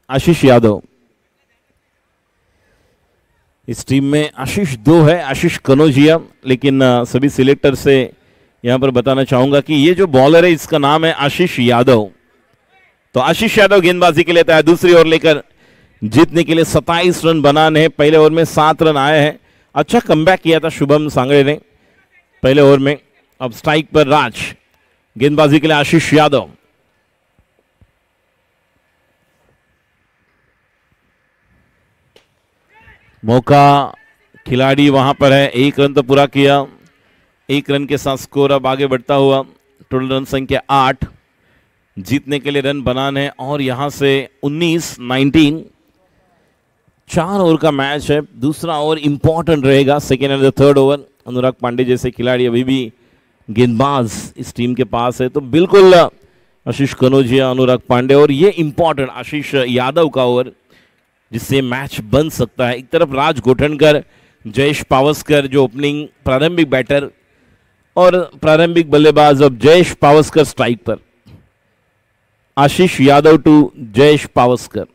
आशीष यादव। इस टीम में आशीष 2 है, आशीष कनौजिया, लेकिन सभी सिलेक्टर से यहां पर बताना चाहूंगा कि ये जो बॉलर है इसका नाम है आशीष यादव। तो आशीष यादव गेंदबाजी के लिए तैयार, दूसरी ओवर लेकर। जीतने के लिए 27 रन बनाने हैं। पहले ओवर में 7 रन आए हैं। अच्छा कमबैक किया था शुभम सांगड़े ने पहले ओवर में। अब स्ट्राइक पर राज, गेंदबाजी के लिए आशीष यादव। मौका, खिलाड़ी वहां पर है। 1 रन तो पूरा किया, 1 रन के साथ स्कोर अब आगे बढ़ता हुआ। टोटल रन संख्या 8। जीतने के लिए रन बनाने हैं और यहां से 19 4 ओवर का मैच है। दूसरा ओवर इंपॉर्टेंट रहेगा, second and third over. Anurag Pandey जैसे खिलाड़ी अभी भी गेंदबाज इस टीम के पास है, तो बिल्कुल आशीष कनौजिया, अनुराग पांडे और ये इंपॉर्टेंट आशीष यादव का ओवर जिससे मैच बन सकता है। एक तरफ राज गोठनकर, जयेश पावस्कर जो ओपनिंग प्रारंभिक बैटर और प्रारंभिक बल्लेबाज। अब जयेश पावस्कर स्ट्राइक पर, आशीष यादव टू जयेश पावस्कर।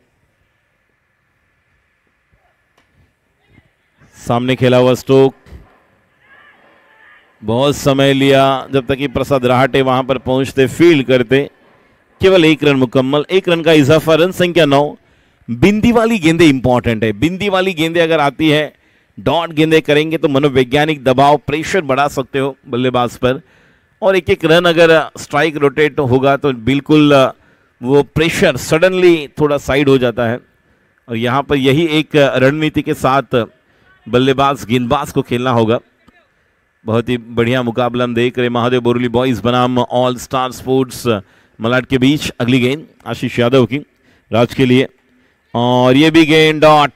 सामने खेला हुआ स्ट्रोक, बहुत समय लिया जब तक कि प्रसाद राहटे वहां पर पहुंचते, फील्ड करते। केवल 1 रन मुकम्मल, 1 रन का इजाफा। रन संख्या 9। बिंदी वाली गेंदें इंपॉर्टेंट है। बिंदी वाली गेंदें अगर आती है, डॉट गेंदें करेंगे तो मनोवैज्ञानिक दबाव, प्रेशर बढ़ा सकते हो बल्लेबाज पर। और 1-1 रन अगर स्ट्राइक रोटेट होगा तो बिल्कुल वो प्रेशर सडनली थोड़ा साइड हो जाता है। और यहाँ पर यही एक रणनीति के साथ बल्लेबाज गेंदबाज को खेलना होगा। बहुत ही बढ़िया मुकाबला हम देख रहे महादेव बोरली बॉयज बनाम ऑल स्टार स्पोर्ट्स मलाड के बीच। अगली गेंद आशीष यादव की, राज के लिए, और ये भी गेंद डॉट।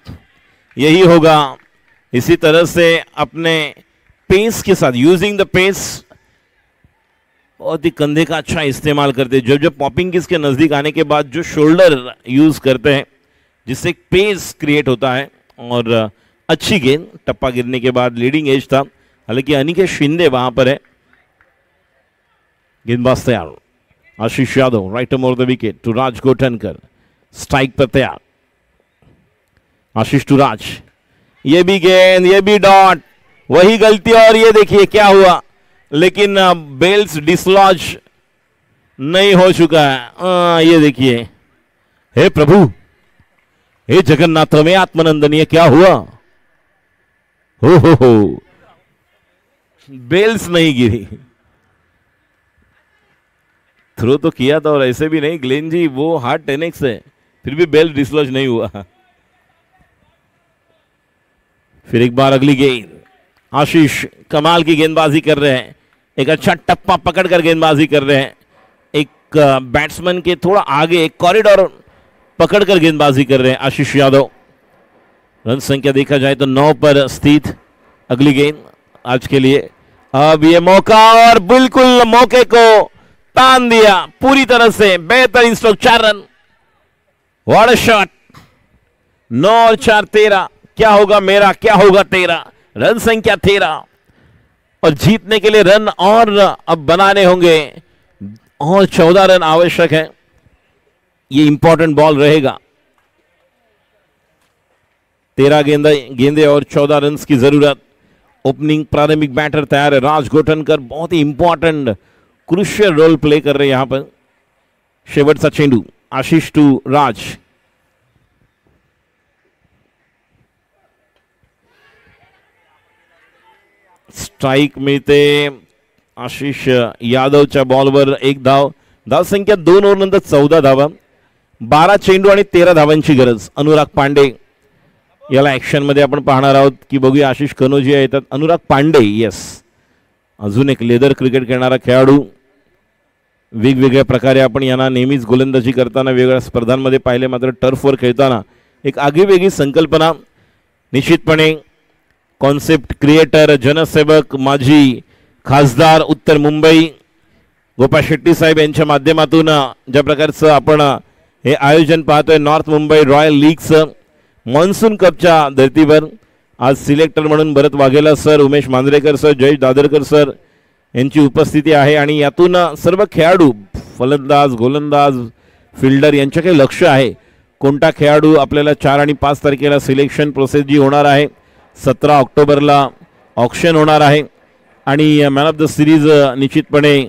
यही होगा। इसी तरह से अपने पेस के साथ, यूजिंग द पेस, बहुत ही कंधे का अच्छा इस्तेमाल करते हैं। जब पॉपिंग किस के नजदीक आने के बाद जो शोल्डर यूज करते हैं जिससे एक पेस क्रिएट होता है। और अच्छी गेंद, टप्पा गिरने के बाद लीडिंग एज था, हालांकि अनिकेत शिंदे वहां पर है। गेंदबाज तैयार, Ashish Yadav right more the wicket to Raj Gothankar, strike पर तैयार। आशीष टू राज, ये भी गेंद, ये भी डॉट। वही गलती, और ये देखिए क्या हुआ, लेकिन बेल्स डिसलॉज नहीं हो चुका है। ये देखिए, हे प्रभु, हे जगन्नाथ में आत्मनंदन, ये क्या हुआ? हो बेल्स नहीं गिरी। थ्रो तो किया था और ऐसे भी नहीं ग्लेन जी, वो हार्ड 10x है, फिर भी बेल्स डिसलॉज नहीं हुआ। फिर एक बार अगली गेंद, आशीष कमाल की गेंदबाजी कर रहे हैं। एक अच्छा टप्पा पकड़कर गेंदबाजी कर रहे हैं। एक बैट्समैन के थोड़ा आगे एक कॉरिडोर पकड़कर गेंदबाजी कर रहे हैं आशीष यादव। रन संख्या देखा जाए तो 9 पर स्थित। अगली गेंद आज के लिए। अब ये मौका, और बिल्कुल मौके को तान दिया पूरी तरह से। बेहतरीन stroke, 4 run. What a shot. 9 और 4 13। क्या होगा मेरा, क्या होगा तेरा। रन संख्या 13 और जीतने के लिए रन और अब बनाने होंगे, और 14 रन आवश्यक है। ये इंपॉर्टेंट बॉल रहेगा। 13 गेंदे और 14 रन की जरूरत। ओपनिंग प्रारंभिक बैटर तैयार है राज गोठनकर, बहुत ही इंपॉर्टेंट क्रूशियल रोल प्ले कर रहे हैं यहां पर। शेवटचा चेंडू, आशीष टू राज। स्ट्राइक मिळते आशिष यादवच्या बॉलवर 1 धाव। धाव संख्या 2 ओव्हरनंतर 14 धावा, 12 चेंडू आणि 13 धावांची गरज। अनुराग पांडे याला ऍक्शन मध्ये आपण पाहणार आहोत की बघूया आशिष कनौजिया येतात। अनुराग पांडे, येस, अजून एक लेदर क्रिकेट खेळणारा खेळाडू। वेगवेगळ्या प्रकारे आपण यांना नेहमीच गोलंदाजी करताना वेगवेगळ्या स्पर्धांमध्ये पाहिले, मात्र टर्फवर खेळताना एक आगळीवेगळी संकल्पना निश्चितपणे कॉन्सेप्ट क्रिएटर, जनसेवक, माजी खासदार उत्तर मुंबई गोपाळ शेट्टी साहेब यांच्या माध्यमातून ज्या प्रकारचं आपण हे आयोजन पाहतोय नॉर्थ मुंबई रॉयल लीगचं मॉन्सून कपच्या धर्तीवर, आज सिलेक्टर म्हणून Bharat Waghela sir, Umesh Manjrekar sir, Jayesh Dadarkar sir यांची उपस्थिती आहे. आणि यातून सर्व खेळाडू, फलंदाज, गोलंदाज, फिल्डर यांच्याकडे लक्ष आहे. कोणता खेळाडू आपल्याला 4 आणि 5 तारखेला सिलेक्शन प्रोसेस जी होणार आहे, 17 ऑक्टोबरला ऑक्शन होणार आहे. आणि मॅन ऑफ द सिरीज निश्चितपणे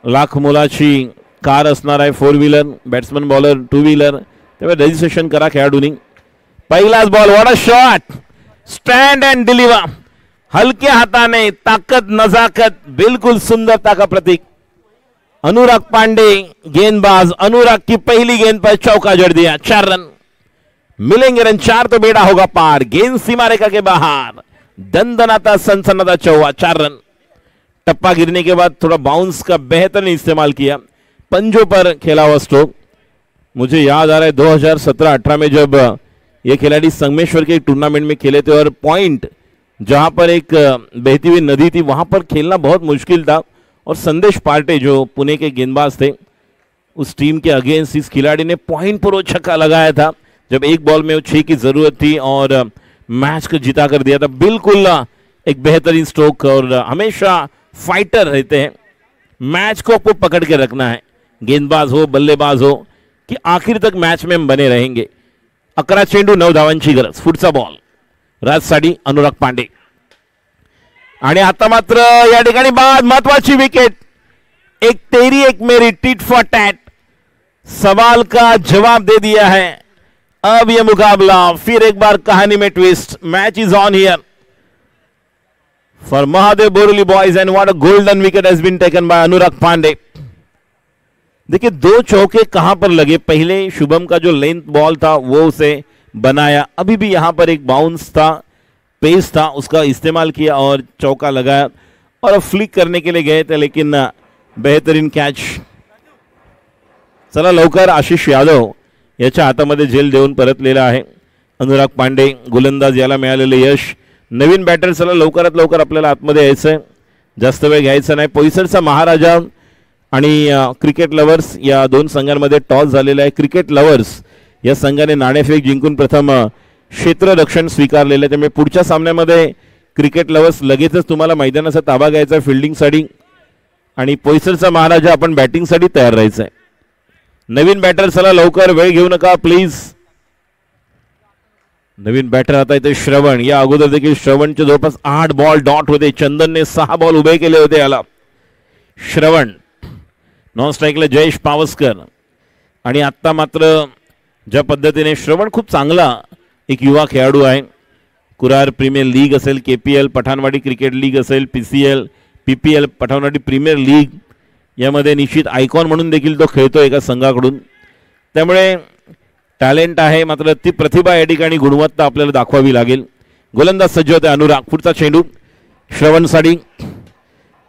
लाख मोलाची कार असणार आहे, 4 व्हीलर, बॅट्समन बॉलर 2 व्हीलर. त्यामुळे रजिस्ट्रेशन करा खेळाडूंनी. पहिलाच ball, what a shot, stand and deliver, हलक्या हाताने, ताकद, नजाकत, बिल्कुल सुंदरता का प्रतीक. अनुराग पांडे गेंदबाज, अनुराग की पहली गेंद पर चौका जड़ दिया, 4 रन मिलेंगे, रन 4 तो बेड़ा होगा पार. गेंद सीमा रेखा के बाहर, दंदनाता सनसनाता चौवा, 4 रन. टप्पा गिरने के बाद थोड़ा बाउंस का बेहतरीन इस्तेमाल किया, पंजों पर खेला हुआ स्ट्रोक. मुझे याद आ रहा है 2017-18 में जब ये खिलाड़ी संगमेश्वर के टूर्नामेंट में खेले थे और पॉइंट जहां पर एक बहती हुई नदी थी वहां पर खेलना बहुत मुश्किल था. और संदेश पार्टे जो पुणे के गेंदबाज थे, उस टीम के अगेंस्ट इस खिलाड़ी ने पॉइंट पर वो छक्का लगाया था जब एक बॉल में वो 6 की जरूरत थी और मैच को जिता कर दिया था. बिल्कुल एक बेहतरीन स्ट्रोक. और हमेशा फाइटर रहते हैं, मैच को आपको पकड़ के रखना है, गेंदबाज हो बल्लेबाज हो, कि आखिर तक मैच में हम बने रहेंगे. 11 चेंडू 9 धावांची गरज. पुढचा बॉल राजसाठी अनुराग पांडे. आणि आता मात्र या ठिकाणी बाद महत्वाची विकेट. एक तेरी एक मेरी, टिट फॉर टैट, सवाल का जवाब दे दिया है. अब यह मुकाबला फिर एक बार कहानी में twist. Match is on here for Mahadev Borli boys and what a golden wicket has been taken by Anurag Pandey. देखिए 2 चौके कहां पर लगे. पहले शुभम का जो लेंथ बॉल था वो उसे बनाया, अभी भी यहां पर एक बाउंस था, पेस था, उसका इस्तेमाल किया और चौका लगाया. और फ्लिक करने के लिए गए थे लेकिन बेहतरीन कैच. चला लवकर आशिष यादव याच्या हातामध्ये झेल देऊन परतलेला आहे अनुराग पांडे. गोलंदाज याला मिळालेले यश. नवीन बॅटर, चला लवकरात लवकर आपल्याला आतमध्ये यायचंय, जास्त वेळ घ्यायचा नाही. पोईसरचा महाराजा आणि क्रिकेट लवर्स या 2 संघांमध्ये टॉस झालेला आहे. क्रिकेट लवर्स या संघाने नाणेफेक जिंकून प्रथम क्षेत्ररक्षण स्वीकारलेलं आहे. त्यामुळे पुढच्या सामन्यामध्ये क्रिकेट लवर्स लगेचच तुम्हाला मैदानाचा ताबा घ्यायचा फिल्डिंगसाठी आणि पोईसरचा महाराजा आपण बॅटिंगसाठी तयार राहायचं आहे. नवीन बॅटर, चला लवकर, वेळ घेऊ नका प्लीज. नवीन बॅटर आता इथे श्रवण. या अगोदर देखील श्रवणचे जवळपास 8 बॉल डॉट होते. चंदनने 6 बॉल उभे केले होते याला. श्रवण नॉन स्ट्राईकला जयेश पावसकर. आणि आत्ता मात्र ज्या पद्धतीने श्रवण खूप चांगला एक युवा खेळाडू आहे. कुरार प्रीमियर लीग असेल, KPL पठाणवाडी क्रिकेट लीग असेल, PCL PPL Pathanwadi premier league यामध्ये निश्चित आयकॉन म्हणून देखील तो खेळतो एका संघाकडून. त्यामुळे टॅलेंट आहे, मात्र ती प्रतिभा या ठिकाणी गुणवत्ता आपल्याला दाखवावी लागेल. गोलंदाज सज्ज होते अनुराग. पुढचा चेंडू श्रवणसाठी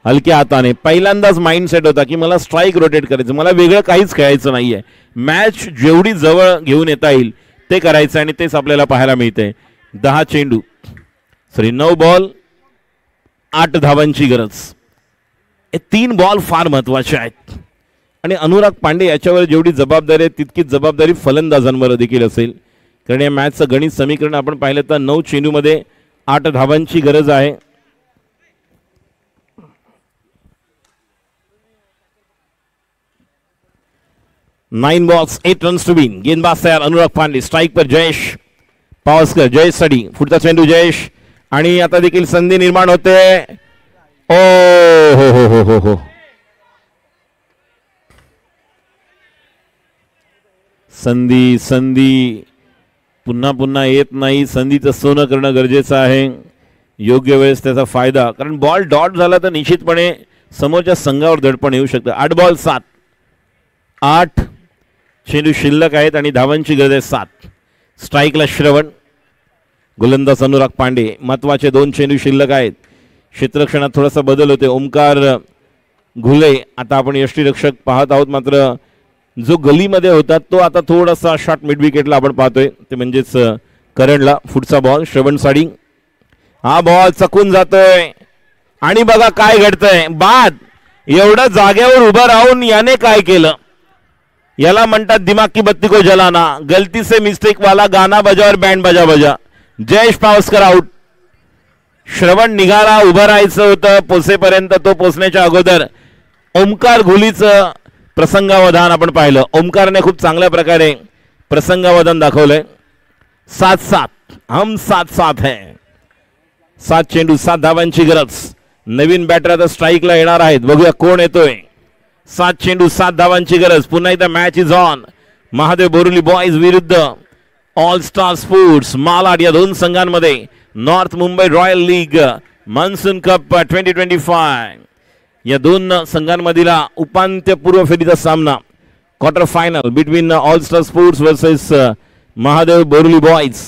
हलक्या हाताने. पहिल्यांदाच माइंडसेट होता की मला स्ट्राईक रोटेट करायचं, मला वेगळं काहीच खेळायचं नाहीये, मॅच जेवढी जवळ घेऊन येता येईल ते करायचं आणि तेच आपल्याला पाहायला मिळते. 10 चेंडू 9 बॉल 8 धावांची गरज. हे 3 बॉल फार महत्वाचे आहेत आणि अनुराग पांडे याच्यावर जेवढी जबाबदारी आहे तितकीच जबाबदारी फलंदाजांवर देखील असेल. कारण या मॅचचं गणित समीकरण आपण पाहिलं तर 9 चेंडूमध्ये 8 धावांची गरज आहे. Nine balls 8 runs to win. गेंदबाज तयार अनुराग पांडे. स्ट्राइक पर जयेश पावसकर. जयेश साठी पुढचा चेंडू जयेश आणि आता देखील संधी निर्माण होते. ओ हो हो हो हो हो संधी संधी पुन्हा पुन्हा येत नाही. संधीचं सोनं करणं गरजेचं आहे, योग्य वेळेस त्याचा फायदा. कारण बॉल डॉट झाला तर निश्चितपणे समोरच्या संघावर दडपण येऊ शकतं. 8 बॉल 7. 8 चेंडू शिल्लक आहेत आणि धावांची गरज आहे 7. स्ट्राईकला श्रवण. गोलंदाज अनुराग पांडे. महत्वाचे 2 चेंडू शिल्लक आहेत. क्षेत्ररक्षणात थोडासा बदल होते. ओमकार घुले आता आपण यष्टीरक्षक पाहत आहोत, मात्र जो गलीमध्ये होता तो आता थोडासा शॉट मिड विकेटला आपण पाहतोय, ते म्हणजेच करणला. पुढचा बॉल श्रवण साडी. हा बॉल चकून जातोय आणि बघा काय घडतंय. बाद. एवढं जागेवर उभं राहून याने काय केलं. याला म्हणतात दिमाग की बत्ती को जलाना. गलती से मिस्टेक वाला गाना बजा और बँड बजा बजा. जयेश पावसकर आउट. श्रवण निघाला, उभं राहायचं होतं पोचेपर्यंत. तो पोचण्याच्या अगोदर ओमकार घुलीचं प्रसंगावधान आपण पाहिलं. ओमकारने खूप चांगल्या प्रकारे प्रसंगावधान दाखवलंय. 7-7 हम 7-7 है. 7 चेंडू 7 धावांची गरज. नवीन बॅटर आता स्ट्राईकला येणार आहेत. बघूया कोण येतोय. 7 चेंडू 7 धावांची गरज. पुन्हा एकदा match is on. Mahadev Boruli boys विरुद्ध ऑल स्टार स्पोर्ट्स मालाड या दोन संघांमध्ये north Mumbai royal league monsoon cup 2025 या दोन संघांमधील उपांत्यपूर्व फेरीचा सामना quarter final between all star sports versus Mahadev Boruli boys.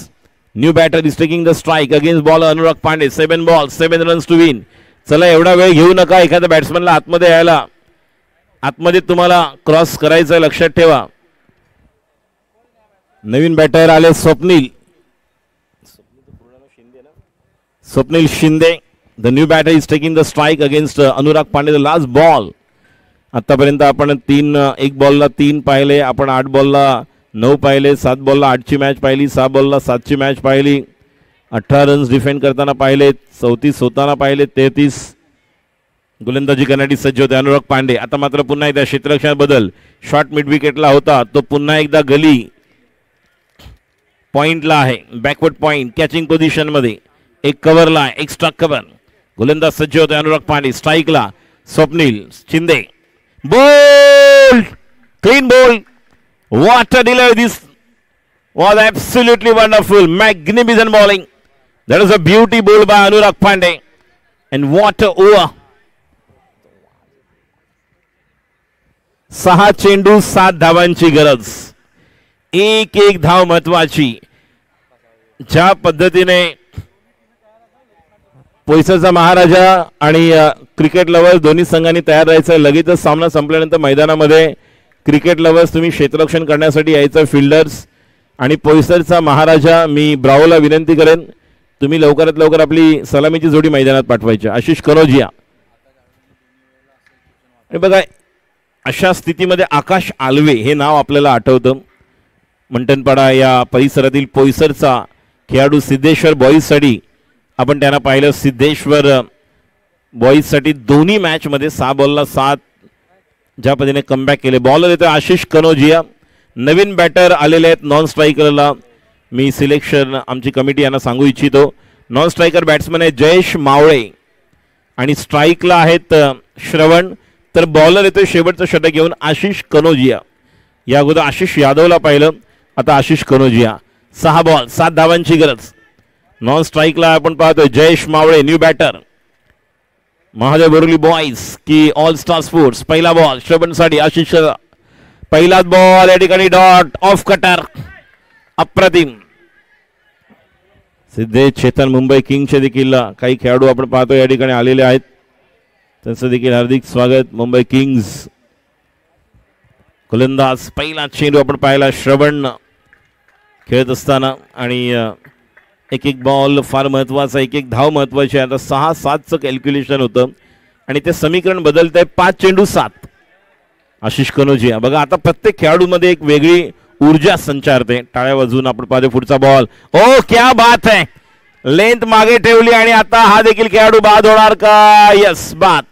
New batter is taking the strike against ball Anurag Pandey. 7 balls 7 runs to win. चला एवढा वेळ घेऊ नका. एखाद्या बॅट्समनला आतमध्ये यायला, आतमध्ये तुम्हाला क्रॉस करायचं लक्षात ठेवा. नवीन बॅटर आले Swapnil Shinde. The new batter is taking the strike against Anurag Pandey. The last ball. आतापर्यंत आपण 1 बॉलला 3 पाहिले. आपण 8 बॉलला 9 पाहिले. 7 बॉलला 8ची मॅच पाहिली. 6 बॉलला 7ची मॅच पाहिली. 18 रन्स डिफेंड करताना पाहिले. 34 होताना पाहिले. 33 गोलंदाजी करण्यासाठी सज्ज होते अनुराग पांडे. आता मात्र पुन्हा एकदा क्षेत्ररक्षण बदल. शॉर्ट मिड विकेटला होता तो पुन्हा एकदा गली पॉइंटला आहे. बॅकवर्ड पॉइंट कॅचिंग पोझिशन मध्ये. एक कव्हरला एक्स्ट्रा कव्हर. गोलंदाज सज्ज होते अनुराग पांडे. स्ट्राईकला Swapnil Shinde. Ball clean ball. What a delay. This was absolutely wonderful, magnificent bowling. That was a beauty bowled by Anurag Pandey, and what a over. 6 चेंडू 7 धावांची गरज. एक धाव महत्वाची. ज्या पद्धतीने पोईसरचा महाराजा आणि क्रिकेट लवर्स दोन्ही संघांनी तयार राहायचं. लगेचच सामना संपल्यानंतर मैदानामध्ये क्रिकेट लवर्स तुम्ही क्षेत्ररक्षण करण्यासाठी यायचं. फिल्डर्स आणि पोईसरचा महाराजा मी ब्रावोला विनंती करेन तुम्ही लवकरात लवकर आपली सलामीची जोडी मैदानात पाठवायची. आशिष कनोजिया. आणि बघा अशा स्थितीमध्ये आकाश आलवे हे नाव आपल्याला आठवतं. मंटनपाडा या परिसरातील पोईसरचा खेळाडू. सिद्धेश्वर बॉईजसाठी आपण त्यांना पाहिलं. सिद्धेश्वर बॉईजसाठी दोन्ही मॅचमध्ये 6 बॉलला 7 ज्या पद्धतीने कमबॅक केले. बॉलर येतो आशिष कनोजिया. नवीन बॅटर आलेले आहेत नॉन स्ट्रायकरला. मी सिलेक्शन आमची कमिटी यांना सांगू इच्छितो. नॉन स्ट्रायकर बॅट्समन आहे जयेश मावळे आणि स्ट्राईकला आहेत श्रवण. तर बॉलर येतोय शेवटचं षटक घेऊन आशिष कनोजिया. या अगोदर आशिष यादवला पाहिलं, आता आशिष कनोजिया. 6 बॉल 7 धावांची गरज. नॉन स्ट्राईकला आपण पाहतोय जयेश मावळे new batter Mahadev Boruli boys की ऑल स्टार स्पोर्ट्स. पहिला बॉल श्रवणसाठी आशिष. पहिलाच बॉल या ठिकाणी डॉट ऑफ कटर. अप्रतिम. सिद्धेश चेतन मुंबई किंग्सचे देखील काही खेळाडू आपण पाहतो या ठिकाणी आलेले आहेत. त्यांचं देखील हार्दिक स्वागत. मुंबई किंग्स गोलंदाज. पहिला चेंडू आपण पाहिला श्रवण खेळत असताना आणि एक बॉल फार महत्वाचा. एक धाव महत्वाची आहे. आता 6-7चं कॅल्क्युलेशन होतं आणि ते समीकरण बदलत आहे. 5 चेंडू 7. आशिष कनोजिया. बघा आता प्रत्येक खेळाडूमध्ये एक वेगळी ऊर्जा संचारते. टाळ्या वाजवून आपण पाहतो पुढचा बॉल. ओ क्या बात है. लेंथ मागे ठेवली आणि आता हा देखील खेळाडू बाद होणार का. यस बाद.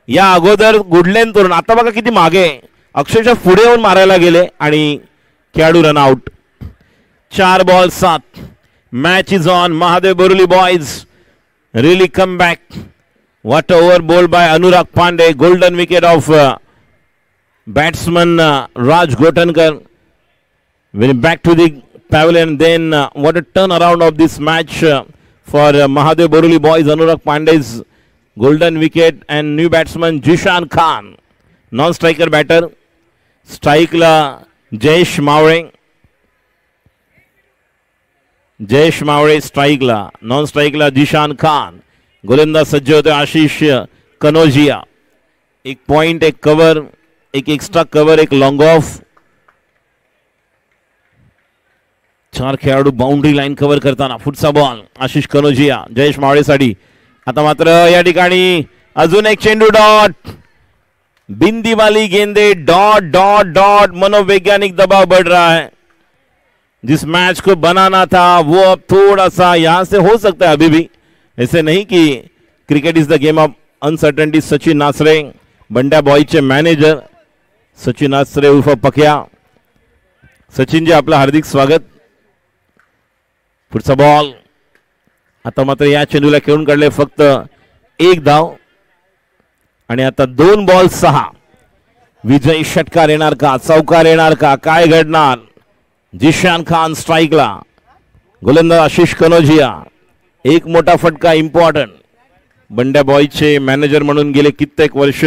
या अगोदर गुड लेंथ करून आता बघा किती मागे अक्षरशः पुढे येऊन मारायला गेले आणि खेळाडू run out. 4 ball 7. Match is on. Mahadev Boruli boys really come back. What over bowled by Anurag Pandey. Golden wicket of batsman Raj Gotankar. Winning back to the pavilion. Then what a turn around of this match for Mahadev Boruli boys. Anurag Pandey's golden wicket and new batsman Jishan Khan. Non-striker batter. Strike la Jayesh Mawre. Jayesh Mawre strike la. Non-strike la Jishan Khan. गोलंदाज सज्ज होते Ashish Kanojia. 1 point 1 cover. एक extra cover. एक long of. चार खेळाडू boundary line cover करताना पुढचा ball Ashish Kanojia Jayesh मावळेसाठी. आता मात्र या ठिकाणी अजून एक चेंडू डॉट, बिंदी वाली गेंदे डॉट डॉट डॉट. मनोवैज्ञानिक दबाव बढ़ रहा है. जिस मैच को बनाना था वो अब थोड़ा सा यहां से हो सकता है. अभी भी ऐसे नहीं कि cricket is the game of uncertainty. Sachin Nasre Bandya बॉयचे मॅनेजर सचिन नासरे उर्फ पक्या. सचिन जी आपलं हार्दिक स्वागत. पुढचा बॉल. आता मात्र या चेंडूला खेळून काढले फक्त एक धाव आणि आता 2 बॉल 6. विजयी षटकार येणार का, चौकार येणार का, काय घडणार. जिशान खान स्ट्राइकला, गोलंदाज आशिष कनोजिया. एक मोठा फटका इम्पॉर्टंट. बंड्या बॉयचे मॅनेजर म्हणून गेले कित्येक वर्ष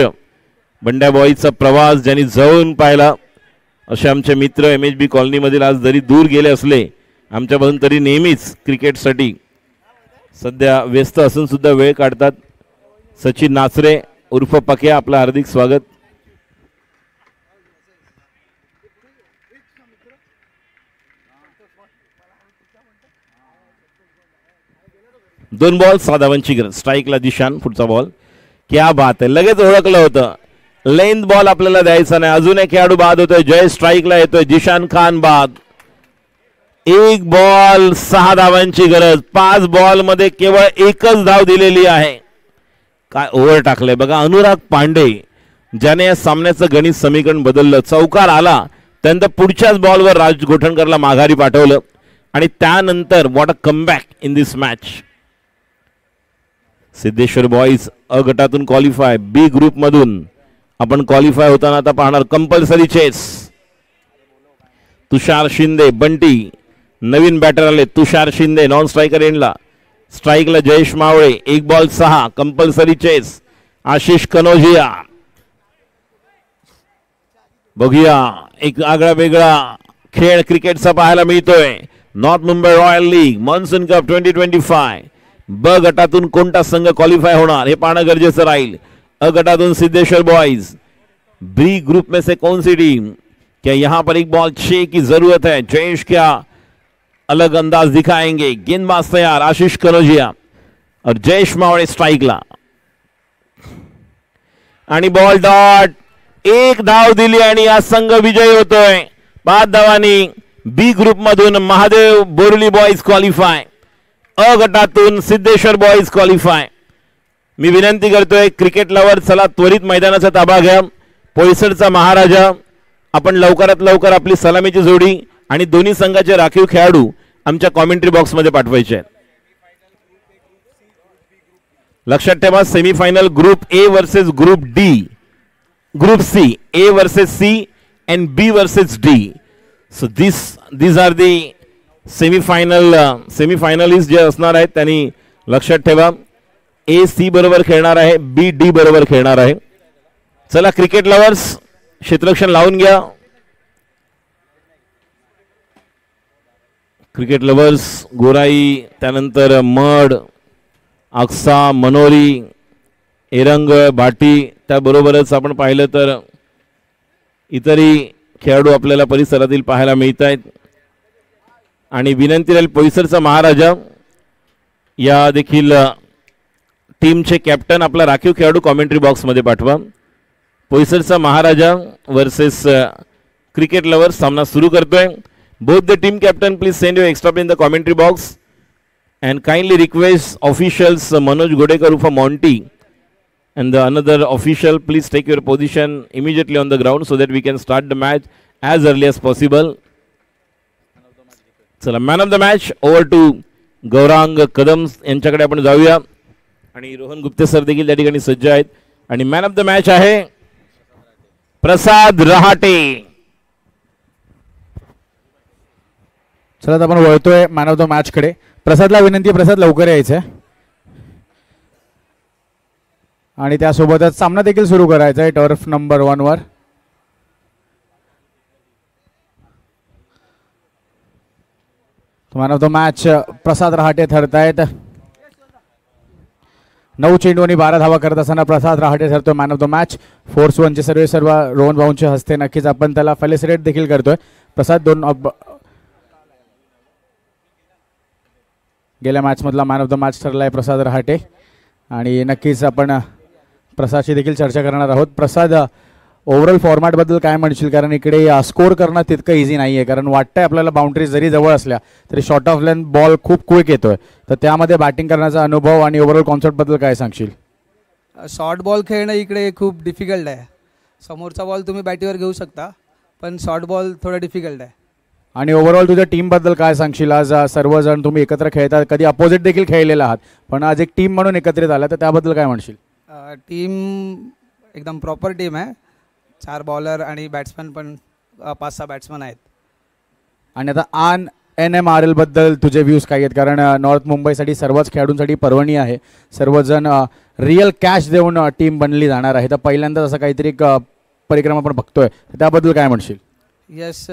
बंड्या बॉयचा प्रवास ज्यांनी जवळून पाहिला असे आमचे मित्र MHB कॉलनीमधील आज जरी दूर गेले असले आमच्यापासून तरी नेहमीच क्रिकेटसाठी सध्या व्यस्त असून सुद्धा वेळ काढतात. सचिन नासरे उर्फ पक्या आपलं हार्दिक स्वागत. दोन बॉल 6 धावांची गरज. स्ट्राइकला दिशान. पुढचा बॉल. क्या बात आहे. लगेच ओळखलं होतं. लेंथ बॉल आपल्याला द्यायचा नाही. अजून एक खेळाडू बाद होतोय. जय स्ट्राइकला येतोय. जिशान खान बाद. 1 बॉल 6 धावांची गरज. 5 बॉल मध्ये केवळ एकच धाव दिलेली आहे. काय ओव्हर टाकले बघा. अनुराग पांडे ज्याने या सामन्याचं गणित समीकरण बदललं. चौकार आला त्यानंतर पुढच्याच बॉलवर राज गोठणकरला माघारी पाठवलं आणि त्यानंतर what a comeback in this match. Siddheshwar boys अ गटातून क्वालिफाय. बी ग्रुप मधून आपण क्वालिफाय होताना आता पाहणार. Compulsory chase. तुषार शिंदे बंटी नवीन बॅटर आले. तुषार शिंदे नॉन स्ट्रायकर एंडला. स्ट्राइकला Jayesh Mawale. 1 ball 6. Compulsory chase. Ashish Kanojia. बघूया एक आगळा वेगळा खेळ क्रिकेटचा पाहायला मिळतोय. North Mumbai royal league monsoon cup 2025. ब गटातून कोणता संघ क्वालिफाय होणार हे पाहणं गरजेचं राहील. अ गटातून सिद्धेश्वर बॉयज. बी ग्रुप में से कौन सी टीम. क्या यहां पर 1 बॉल 6 की जरूरत है. जयेश क्या अलग अंदाज दिखाएंगे. गेंदबाज तैयार आशीष कनोजिया और जयेश मावळे स्ट्राइकला आणि बॉल डॉट. 1 धाव दिली आणि हा संघ विजयी होतोय 5 धावांनी. बी ग्रुप मधून महादेव बोरली बॉयज क्वालिफाय. अ गटातून सिद्धेश्वर बॉयज क्वालिफाय. मी विनंती करतोय क्रिकेट लवर चला त्वरित मैदानाचा ताबा घ्या. पोईसरचा महाराजा आपण लवकरात लवकर आपली सलामीची जोडी आणि दोन्ही संघाचे राखीव खेळाडू आमच्या कॉमेंट्री बॉक्स मध्ये पाठवायचे आहेत. लक्षात ठेवा semifinal group A versus group D, group C. A versus C and B versus D. So these are the semifinalist जे असणार आहेत त्यांनी लक्षात ठेवा. ए सी बरोबर खेळणार आहे. बी डी बरोबर खेळणार आहे. चला क्रिकेट लवर्स क्षेत्ररक्षण लावून घ्या. क्रिकेट लवर्स गोराई त्यानंतर मड आक्सा मनोरी एरंग भाटी त्याबरोबरच आपण पाहिलं तर इतरही खेळाडू आपल्याला परिसरातील पाहायला मिळत आहेत. आणि विनंती राहील पोईसरचा महाराजा या देखील टीमचे कॅप्टन आपला राखीव खेळाडू कॉमेंट्री बॉक्समध्ये पाठवा. पोईसरचा महाराजा वर्सेस क्रिकेट लवर सामना सुरू करतोय. Both the team captain please send your extra in the commentary box and kindly request officials Manoj Godekar उर्फ Monty and the another official please take your position immediately on the ground so that we can start the match as early as possible. चला man of the match over to Gaurang Kadam यांच्याकडे आपण जाऊया आणि Rohan Gupte sir देखील त्या ठिकाणी सज्ज आहेत. आणि मॅन ऑफ द मॅच आहे प्रसाद रहाटे. चला आपण वळतोय मॅन ऑफ द मॅच कडे. प्रसादला विनंती आहे प्रसाद लवकर यायचं आणि त्यासोबतच सामना देखील सुरू करायचा आहे टर्फ नंबर 1 वर. Man of the match Prasad Rahate ठरतायत. 9 चेंडू आणि 12 धावा करत असताना प्रसाद रहाटे ठरतोय man of the match. Force 1 चे सर्व रोहन भाऊंच्या हस्ते नक्कीच आपण त्याला फेलिसिटेट देखील करतोय. प्रसाद गेल्या मॅचमधला मॅन ऑफ द मॅच ठरला आहे प्रसाद रहाटे आणि नक्कीच आपण प्रसादशी देखील चर्चा करणार आहोत. प्रसाद, ओव्हरऑल फॉर्मॅटबद्दल काय म्हणशील? कारण इकडे स्कोर करणं तितकं इझी नाही आहे, कारण वाटतंय आपल्याला बाउंड्री जरी जवळ असल्या तरी शॉर्ट ऑफ लेंथ बॉल खूप क्विक येतोय. तर त्यामध्ये बॅटिंग करण्याचा अनुभव आणि ओव्हरऑल कॉन्सेप्टबद्दल काय सांगशील? शॉर्ट बॉल खेळणं इकडे खूप डिफिकल्ट आहे. समोरचा बॉल तुम्ही बॅटीवर घेऊ शकता, पण शॉर्ट बॉल थोडा डिफिकल्ट आहे. आणि ओव्हरऑल तुझ्या टीमबद्दल काय सांगशील? आज सर्वजण तुम्ही एकत्र खेळता, कधी अपोजिट देखील खेळलेला आहात, पण आज एक टीम म्हणून एकत्रित आला, तर त्याबद्दल काय म्हणशील? टीम एकदम प्रॉपर टीम आहे. 4 बॉलर आणि बॅट्समॅन पण 5-6 बॅट्समॅन आहेत. आणि आता NMRL बद्दल तुझे व्ह्यूज काय आहेत? कारण नॉर्थ मुंबईसाठी सर्वच खेळाडूंसाठी पर्वणी आहे. सर्वजण रिअल कॅश देऊन टीम बनली जाणार आहे. तर पहिल्यांदाच असं काहीतरी एक परिक्रम आपण बघतोय, त्याबद्दल काय म्हणशील? यस,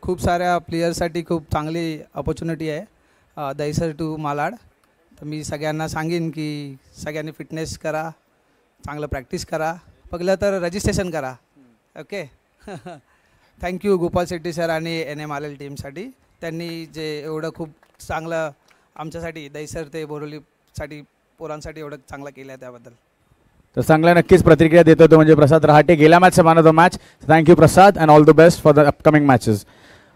खूप साऱ्या प्लेयर्ससाठी खूप चांगली अपॉर्च्युनिटी आहे दहिसर टू मालाड. तर मी सगळ्यांना सांगेन की सगळ्यांनी फिटनेस करा, चांगलं प्रॅक्टिस करा, पहिलं तर रजिस्ट्रेशन करा. Okay. Thank you Gopal Shetty sir आणि NMRL टीमसाठी. त्यांनी जे एवढं खूप चांगलं आमच्यासाठी दहिसर ते बोरिवलीसाठी पोरांसाठी एवढं चांगलं केलं आहे त्याबद्दल. तर चांगल्या नक्कीच प्रतिक्रिया देतो तो म्हणजे प्रसाद रहाटे, गेल्या मॅचचा man of the match. Thank you Prasad and all the best for the upcoming matches.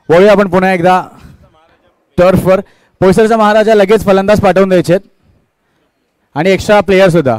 वळूया आपण पुन्हा एकदा टर्फवर. पोईसरचा महाराजा लगेच फलंदाज पाठवून द्यायचे आणि एक्स्ट्रा प्लेयर सुद्धा.